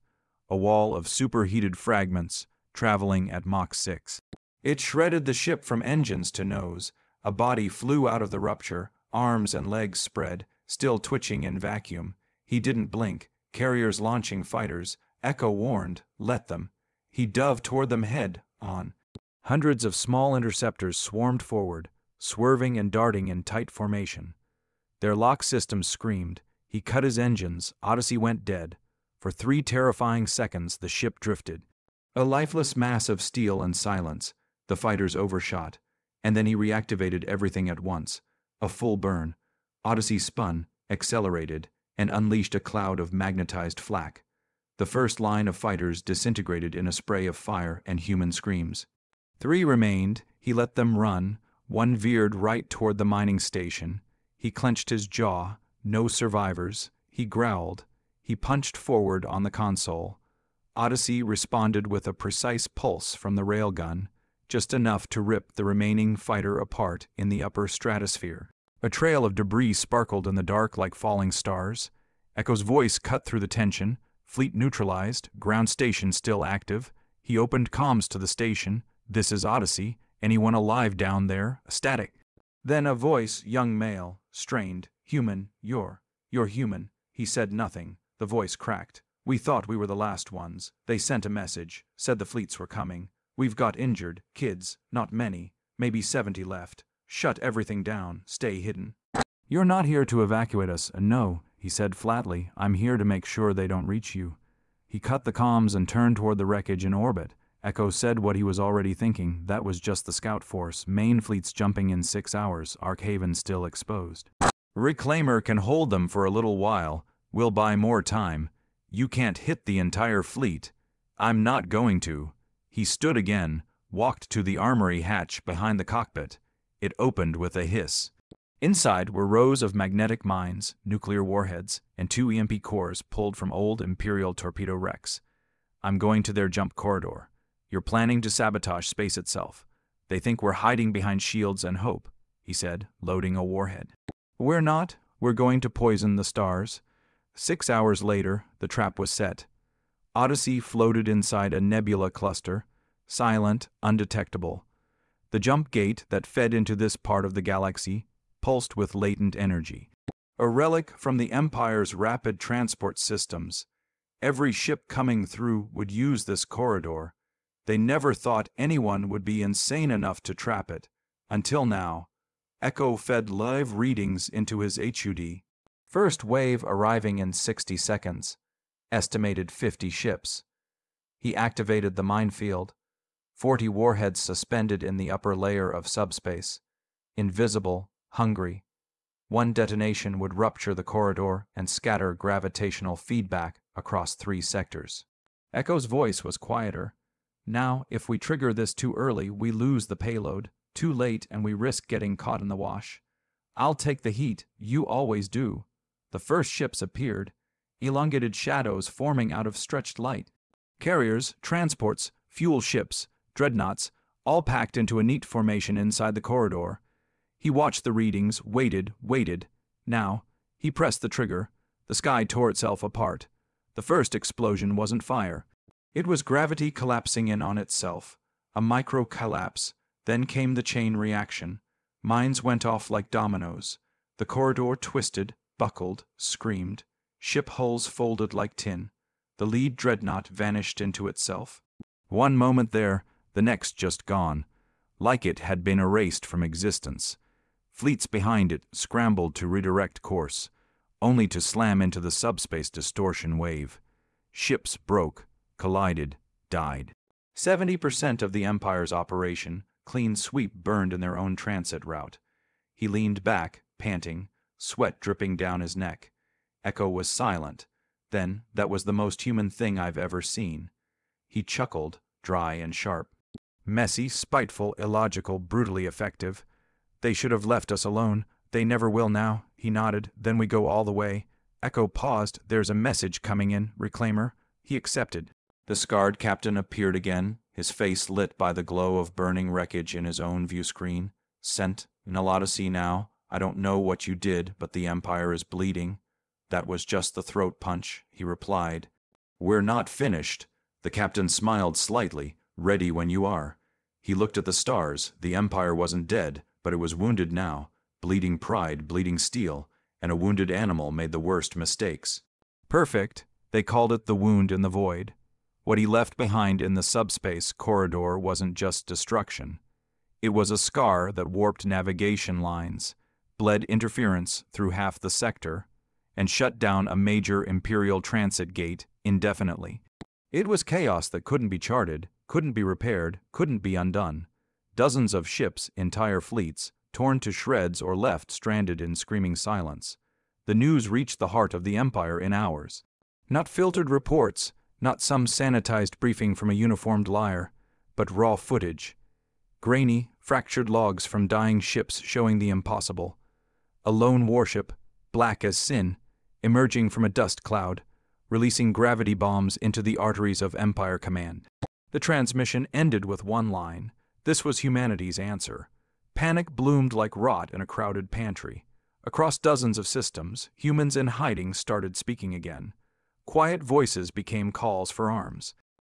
a wall of superheated fragments traveling at Mach 6. It shredded the ship from engines to nose. A body flew out of the rupture, arms and legs spread, still twitching in vacuum. He didn't blink. Carriers launching fighters. Ekko warned, let them. He dove toward them head-on. Hundreds of small interceptors swarmed forward, swerving and darting in tight formation. Their lock systems screamed. He cut his engines. Odyssey went dead. For 3 terrifying seconds, the ship drifted. A lifeless mass of steel and silence. The fighters overshot. And then he reactivated everything at once. A full burn. Odyssey spun, accelerated, and unleashed a cloud of magnetized flak. The first line of fighters disintegrated in a spray of fire and human screams. 3 remained. He let them run. One veered right toward the mining station. He clenched his jaw. No survivors. He growled. He punched forward on the console. Odyssey responded with a precise pulse from the railgun, just enough to rip the remaining fighter apart in the upper stratosphere. A trail of debris sparkled in the dark like falling stars. Ekko's voice cut through the tension. Fleet neutralized, ground station still active. He opened comms to the station. This is Odyssey. Anyone alive down there? Static. Then a voice, young male, strained. Human, you're human. He said nothing. The voice cracked. We thought we were the last ones. They sent a message, said the fleets were coming. We've got injured, kids, not many, maybe 70 left. Shut everything down, stay hidden. You're not here to evacuate us, no, he said flatly. I'm here to make sure they don't reach you. He cut the comms and turned toward the wreckage in orbit. Ekko said what he was already thinking. That was just the scout force. Main fleet's jumping in 6 hours. Ark Haven still exposed. Reclaimer can hold them for a little while. We'll buy more time. You can't hit the entire fleet. I'm not going to. He stood again, walked to the armory hatch behind the cockpit. It opened with a hiss. Inside were rows of magnetic mines, nuclear warheads, and 2 EMP cores pulled from old Imperial torpedo wrecks. I'm going to their jump corridor. You're planning to sabotage space itself. They think we're hiding behind shields and hope, he said, loading a warhead. We're not. We're going to poison the stars. 6 hours later, the trap was set. Odyssey floated inside a nebula cluster, silent, undetectable. The jump gate that fed into this part of the galaxy pulsed with latent energy. A relic from the Empire's rapid transport systems. Every ship coming through would use this corridor. They never thought anyone would be insane enough to trap it. Until now. Ekko fed live readings into his HUD. First wave arriving in 60 seconds. Estimated 50 ships. He activated the minefield. 40 warheads suspended in the upper layer of subspace. Invisible, hungry. One detonation would rupture the corridor and scatter gravitational feedback across 3 sectors. Ekko's voice was quieter. Now, if we trigger this too early, we lose the payload. Too late and we risk getting caught in the wash. I'll take the heat, you always do. The first ships appeared, elongated shadows forming out of stretched light. Carriers, transports, fuel ships, dreadnoughts, all packed into a neat formation inside the corridor. He watched the readings, waited. Now, he pressed the trigger. The sky tore itself apart. The first explosion wasn't fire. It was gravity collapsing in on itself. A micro-collapse. Then came the chain reaction. Mines went off like dominoes. The corridor twisted, buckled, screamed. Ship hulls folded like tin. The lead dreadnought vanished into itself. One moment there, the next just gone. Like it had been erased from existence. Fleets behind it scrambled to redirect course, only to slam into the subspace distortion wave. Ships broke, collided, died. 70% of the Empire's operation, clean sweep, burned in their own transit route. He leaned back, panting, sweat dripping down his neck. Ekko was silent. Then, that was the most human thing I've ever seen. He chuckled, dry and sharp. Messy, spiteful, illogical, brutally effective. They should have left us alone. They never will now. He nodded. Then we go all the way. Ekko paused. There's a message coming in, Reclaimer. He accepted. The scarred captain appeared again, his face lit by the glow of burning wreckage in his own view screen. Sent, in a Odyssey now. I don't know what you did, but the Empire is bleeding. That was just the throat punch, he replied. We're not finished. The captain smiled slightly. Ready when you are. He looked at the stars. The Empire wasn't dead, but it was wounded now. Bleeding pride, bleeding steel, and a wounded animal made the worst mistakes. Perfect. They called it the wound in the void. What he left behind in the subspace corridor wasn't just destruction. It was a scar that warped navigation lines, bled interference through half the sector, and shut down a major Imperial transit gate indefinitely. It was chaos that couldn't be charted, couldn't be repaired, couldn't be undone. Dozens of ships, entire fleets, torn to shreds or left stranded in screaming silence. The news reached the heart of the Empire in hours. Not filtered reports, not some sanitized briefing from a uniformed liar, but raw footage. Grainy, fractured logs from dying ships showing the impossible. A lone warship, black as sin, emerging from a dust cloud, releasing gravity bombs into the arteries of Empire Command. The transmission ended with one line. This was humanity's answer. Panic bloomed like rot in a crowded pantry. Across dozens of systems, humans in hiding started speaking again. Quiet voices became calls for arms.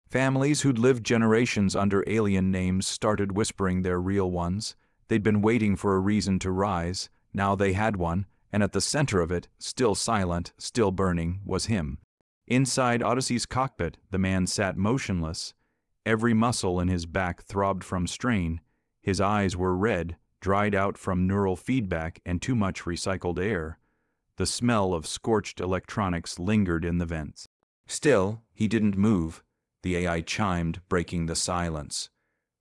Families who'd lived generations under alien names started whispering their real ones. They'd been waiting for a reason to rise. Now they had one, and at the center of it, still silent, still burning, was him. Inside Odyssey's cockpit, the man sat motionless. Every muscle in his back throbbed from strain. His eyes were red, dried out from neural feedback and too much recycled air. The smell of scorched electronics lingered in the vents. Still, he didn't move. The AI chimed, breaking the silence.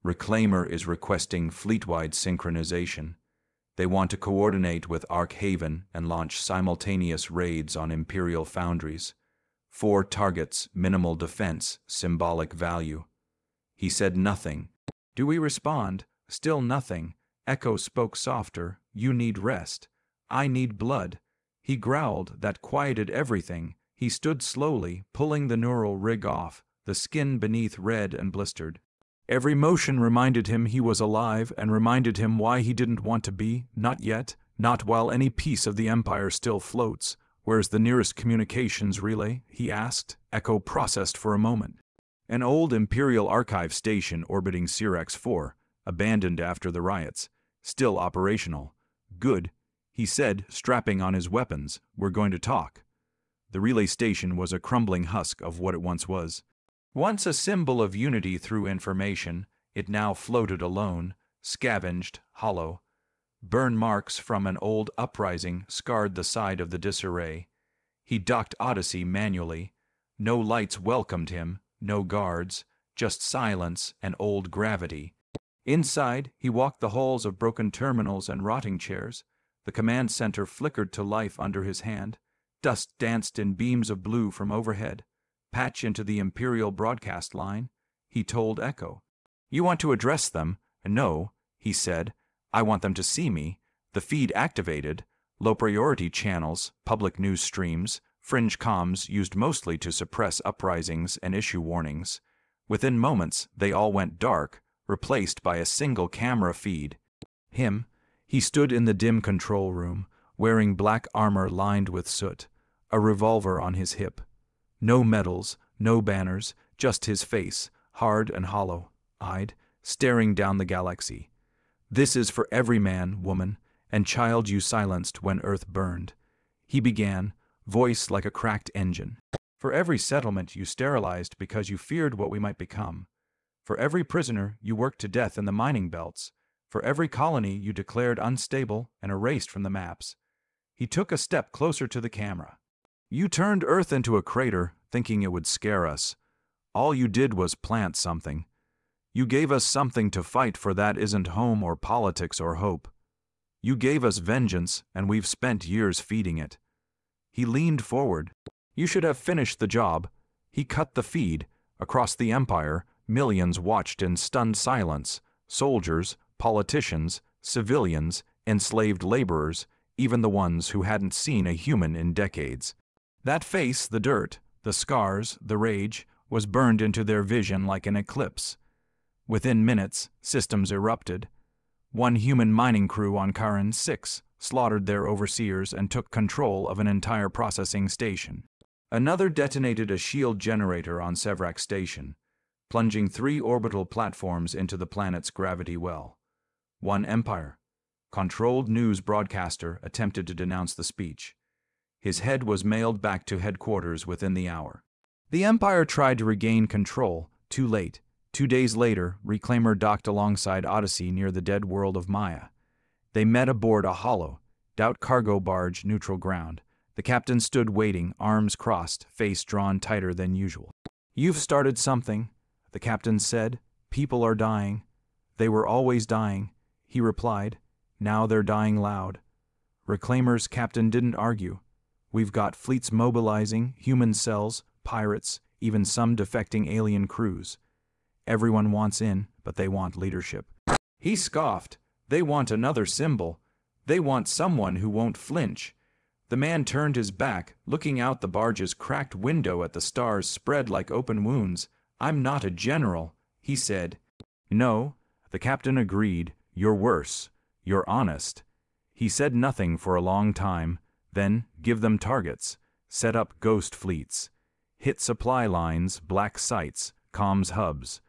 Reclaimer is requesting fleet-wide synchronization. They want to coordinate with Ark Haven and launch simultaneous raids on Imperial foundries. 4 targets, minimal defense, symbolic value. He said nothing. Do we respond? Still nothing. Ekko spoke softer. You need rest. I need blood. He growled. That quieted everything. He stood slowly, pulling the neural rig off, the skin beneath red and blistered. Every motion reminded him he was alive and reminded him why he didn't want to be, not yet, not while any piece of the Empire still floats. Where's the nearest communications relay? He asked. Ekko processed for a moment. An old Imperial archive station orbiting Syrax 4, abandoned after the riots, still operational. Good, he said, strapping on his weapons. We're going to talk. The relay station was a crumbling husk of what it once was. Once a symbol of unity through information, it now floated alone, scavenged, hollow. Burn marks from an old uprising scarred the side of the disarray. He docked Odyssey manually. No lights welcomed him, no guards, just silence and old gravity. Inside, he walked the halls of broken terminals and rotting chairs. The command center flickered to life under his hand. Dust danced in beams of blue from overhead. Patch into the Imperial broadcast line. He told Ekko. You want to address them? No, he said. I want them to see me. The feed activated. Low priority channels, public news streams, fringe comms used mostly to suppress uprisings and issue warnings. Within moments, they all went dark, replaced by a single camera feed. Him. He stood in the dim control room, wearing black armor lined with soot, a revolver on his hip. No medals, no banners, just his face, hard and hollow-eyed, staring down the galaxy. "This is for every man, woman, and child you silenced when Earth burned," he began, voice like a cracked engine. "For every settlement you sterilized because you feared what we might become. For every prisoner you worked to death in the mining belts. For every colony you declared unstable and erased from the maps." He took a step closer to the camera. "You turned Earth into a crater, thinking it would scare us. All you did was plant something. You gave us something to fight for that isn't home or politics or hope. You gave us vengeance, and we've spent years feeding it." He leaned forward. "You should have finished the job." He cut the feed. Across the Empire, millions watched in stunned silence. Soldiers, politicians, civilians, enslaved laborers, even the ones who hadn't seen a human in decades. That face, the dirt, the scars, the rage, was burned into their vision like an eclipse. Within minutes, systems erupted. One human mining crew on Karan 6 slaughtered their overseers and took control of an entire processing station. Another detonated a shield generator on Sevrak Station, plunging 3 orbital platforms into the planet's gravity well. One Empire, controlled news broadcaster, attempted to denounce the speech. His head was mailed back to headquarters within the hour. The Empire tried to regain control, too late. 2 days later, Reclaimer docked alongside Odyssey near the dead world of Maya. They met aboard a hollow, doubt cargo barge neutral ground. The captain stood waiting, arms crossed, face drawn tighter than usual. "You've started something," the captain said. "People are dying." "They were always dying," he replied. "Now they're dying loud." Reclaimer's captain didn't argue. "We've got fleets mobilizing, human cells, pirates, even some defecting alien crews. Everyone wants in, but they want leadership." He scoffed. "They want another symbol. They want someone who won't flinch." The man turned his back, looking out the barge's cracked window at the stars spread like open wounds. "I'm not a general," he said. "No," the captain agreed. "You're worse. You're honest." He said nothing for a long time. Then, give them targets. Set up ghost fleets. Hit supply lines, black sites, comms hubs.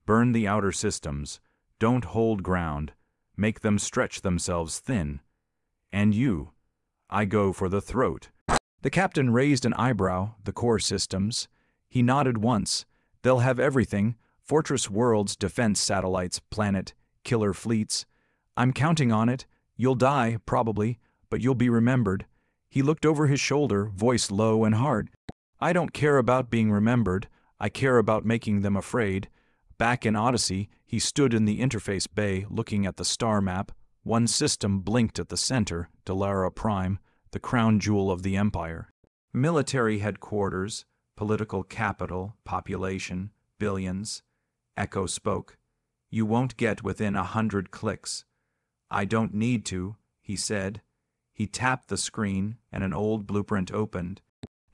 Burn the outer systems. Don't hold ground. Make them stretch themselves thin. And you. I go for the throat. The captain raised an eyebrow. The core systems. He nodded once. They'll have everything. Fortress worlds, defense satellites, planet, killer fleets. I'm counting on it. You'll die, probably, but you'll be remembered. He looked over his shoulder, voice low and hard. I don't care about being remembered. I care about making them afraid. Back in Odyssey, he stood in the interface bay looking at the star map. One system blinked at the center, Delara Prime, the crown jewel of the Empire. Military headquarters, political capital, population, billions. Ekko spoke. You won't get within 100 clicks. I don't need to, he said. He tapped the screen, and an old blueprint opened.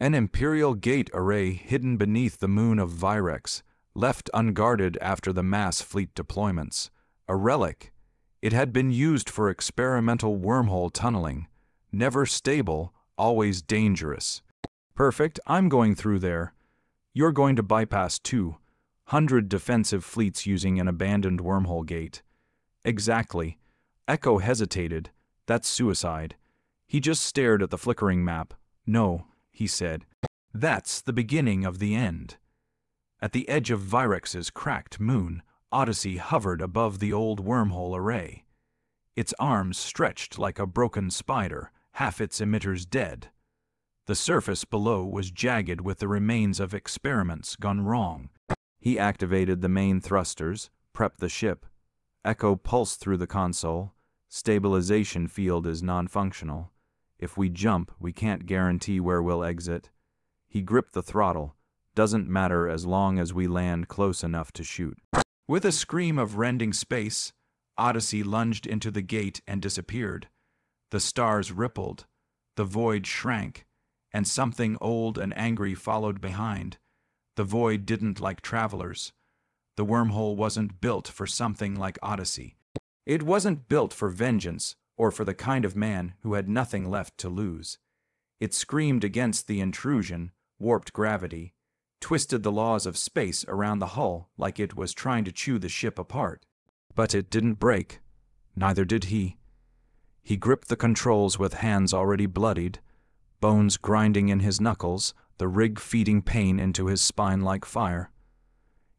An Imperial gate array hidden beneath the moon of Virex, left unguarded after the mass fleet deployments. A relic. It had been used for experimental wormhole tunneling. Never stable, always dangerous. Perfect, I'm going through there. You're going to bypass 200 defensive fleets using an abandoned wormhole gate. Exactly. Ekko hesitated. That's suicide. He just stared at the flickering map. No, he said. That's the beginning of the end. At the edge of Virex's cracked moon, Odyssey hovered above the old wormhole array. Its arms stretched like a broken spider, half its emitters dead. The surface below was jagged with the remains of experiments gone wrong. He activated the main thrusters, prepped the ship. Ekko pulsed through the console. Stabilization field is non-functional. If we jump, we can't guarantee where we'll exit. He gripped the throttle. Doesn't matter as long as we land close enough to shoot. With a scream of rending space, Odyssey lunged into the gate and disappeared. The stars rippled. The void shrank, and something old and angry followed behind. The void didn't like travelers. The wormhole wasn't built for something like Odyssey. It wasn't built for vengeance, or for the kind of man who had nothing left to lose. It screamed against the intrusion, warped gravity, twisted the laws of space around the hull like it was trying to chew the ship apart. But it didn't break. Neither did he. He gripped the controls with hands already bloodied, bones grinding in his knuckles, the rig feeding pain into his spine like fire.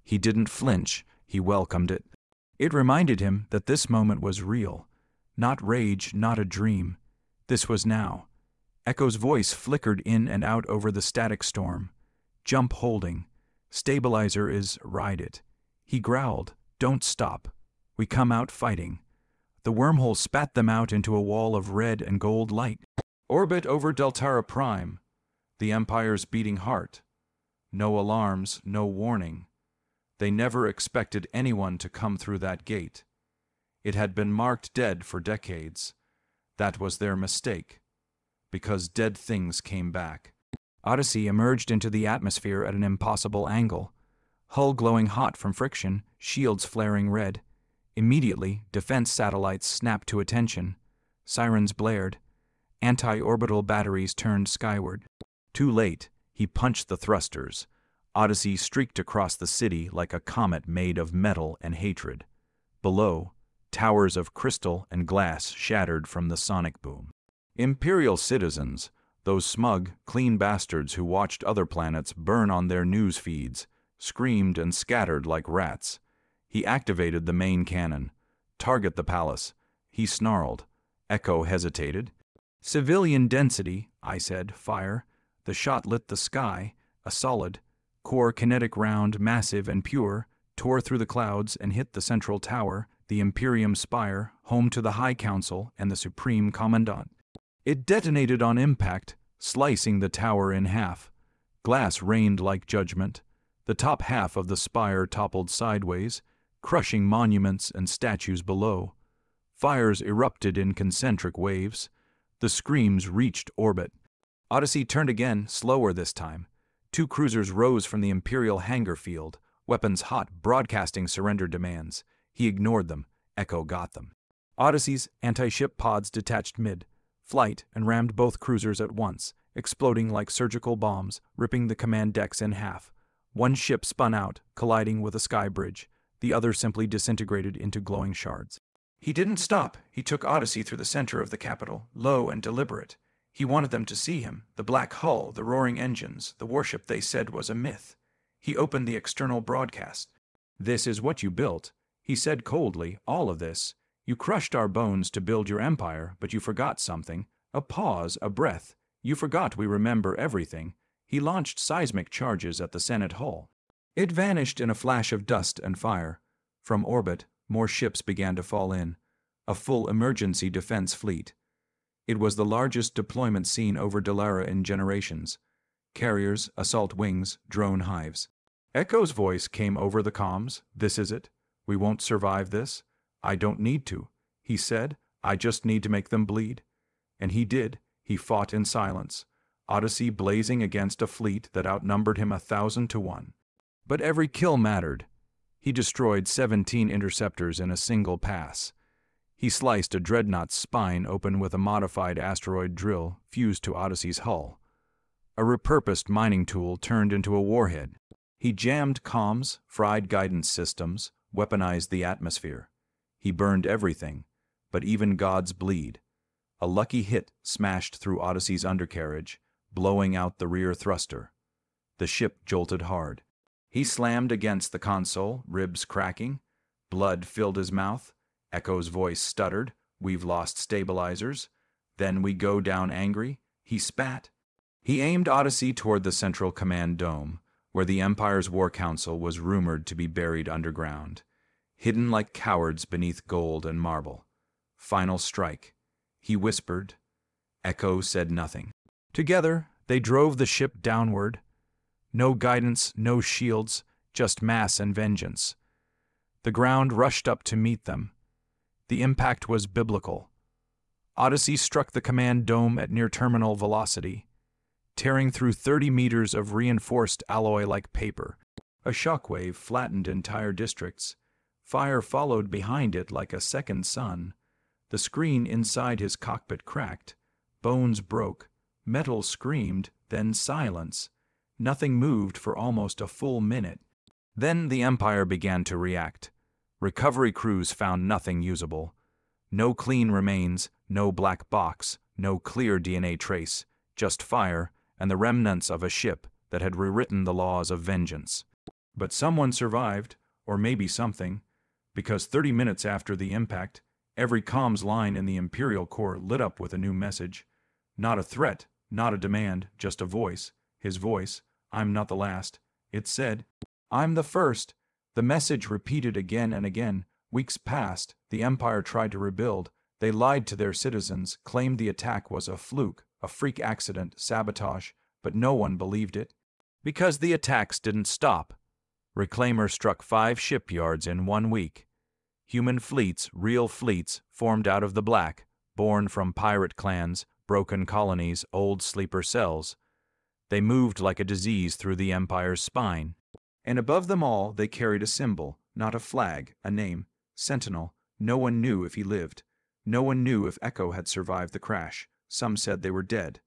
He didn't flinch, he welcomed it. It reminded him that this moment was real. Not rage, not a dream. This was now. Ekko's voice flickered in and out over the static storm. Jump holding. Stabilizer is ride it. He growled, don't stop. We come out fighting. The wormhole spat them out into a wall of red and gold light. Orbit over Deltara Prime. The Empire's beating heart. No alarms, no warning. They never expected anyone to come through that gate. It had been marked dead for decades. That was their mistake. Because dead things came back. Odyssey emerged into the atmosphere at an impossible angle. Hull glowing hot from friction, shields flaring red. Immediately, defense satellites snapped to attention. Sirens blared. Anti-orbital batteries turned skyward. Too late, he punched the thrusters. Odyssey streaked across the city like a comet made of metal and hatred. Below, towers of crystal and glass shattered from the sonic boom. Imperial citizens, those smug, clean bastards who watched other planets burn on their news feeds, screamed and scattered like rats. He activated the main cannon. Target the palace. He snarled. Ekko hesitated. Civilian density, I said, fire. The shot lit the sky, a solid, core kinetic round, massive and pure, tore through the clouds and hit the central tower, the Imperium spire, home to the High Council and the Supreme Commandant. It detonated on impact, slicing the tower in half. Glass rained like judgment. The top half of the spire toppled sideways, crushing monuments and statues below. Fires erupted in concentric waves. The screams reached orbit. Odyssey turned again, slower this time. 2 cruisers rose from the Imperial hangar field, weapons hot, broadcasting surrender demands. He ignored them. Ekko got them. Odyssey's anti-ship pods detached mid-flight and rammed both cruisers at once, exploding like surgical bombs, ripping the command decks in half. One ship spun out, colliding with a sky bridge. The other simply disintegrated into glowing shards. He didn't stop. He took Odyssey through the center of the capital, low and deliberate. He wanted them to see him, the black hull, the roaring engines, the warship they said was a myth. He opened the external broadcast. This is what you built. He said coldly, all of this. You crushed our bones to build your empire, but you forgot something. A pause, a breath. You forgot we remember everything. He launched seismic charges at the Senate hull. It vanished in a flash of dust and fire. From orbit, more ships began to fall in. A full emergency defense fleet. It was the largest deployment seen over Delara in generations. Carriers, assault wings, drone hives. Ekko's voice came over the comms. This is it. We won't survive this. I don't need to. He said, I just need to make them bleed. And he did. He fought in silence. Odyssey blazing against a fleet that outnumbered him 1,000 to 1. But every kill mattered. He destroyed 17 interceptors in a single pass. He sliced a dreadnought's spine open with a modified asteroid drill fused to Odyssey's hull. A repurposed mining tool turned into a warhead. He jammed comms, fried guidance systems, weaponized the atmosphere. He burned everything, but even gods bleed. A lucky hit smashed through Odyssey's undercarriage, blowing out the rear thruster. The ship jolted hard. He slammed against the console, ribs cracking. Blood filled his mouth. Ekko's voice stuttered. We've lost stabilizers. Then we go down angry. He spat. He aimed Odyssey toward the Central Command Dome, where the Empire's War Council was rumored to be buried underground, hidden like cowards beneath gold and marble. Final strike. He whispered. Ekko said nothing. Together, they drove the ship downward. No guidance, no shields, just mass and vengeance. The ground rushed up to meet them. The impact was biblical. Odyssey struck the command dome at near-terminal velocity, tearing through 30 meters of reinforced alloy like paper. A shockwave flattened entire districts. Fire followed behind it like a second sun. The screen inside his cockpit cracked. Bones broke. Metal screamed, then silence. Nothing moved for almost a full minute. Then the Empire began to react. Recovery crews found nothing usable. No clean remains, no black box, no clear DNA trace, just fire and the remnants of a ship that had rewritten the laws of vengeance. But someone survived, or maybe something, because 30 minutes after the impact, every comms line in the Imperial Core lit up with a new message. Not a threat, not a demand, just a voice. His voice, "I'm not the last." It said, "I'm the first." The message repeated again and again. Weeks passed. The Empire tried to rebuild. They lied to their citizens, claimed the attack was a fluke, a freak accident, sabotage, but no one believed it. Because the attacks didn't stop. Reclaimer struck 5 shipyards in 1 week. Human fleets, real fleets, formed out of the black, born from pirate clans, broken colonies, old sleeper cells. They moved like a disease through the Empire's spine. And above them all they carried a symbol, not a flag, a name, Sentinel. No one knew if he lived. No one knew if Ekko had survived the crash. Some said they were dead.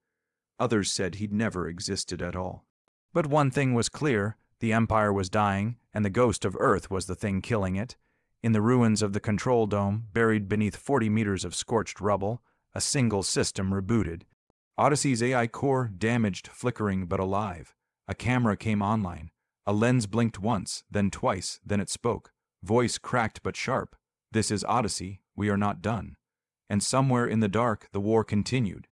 Others said he'd never existed at all. But one thing was clear, the Empire was dying, and the ghost of Earth was the thing killing it. In the ruins of the control dome, buried beneath 40 meters of scorched rubble, a single system rebooted. Odyssey's AI core damaged, flickering, but alive. A camera came online. A lens blinked once, then twice, then it spoke. Voice cracked but sharp. "This is Odyssey. We are not done." And somewhere in the dark, the war continued.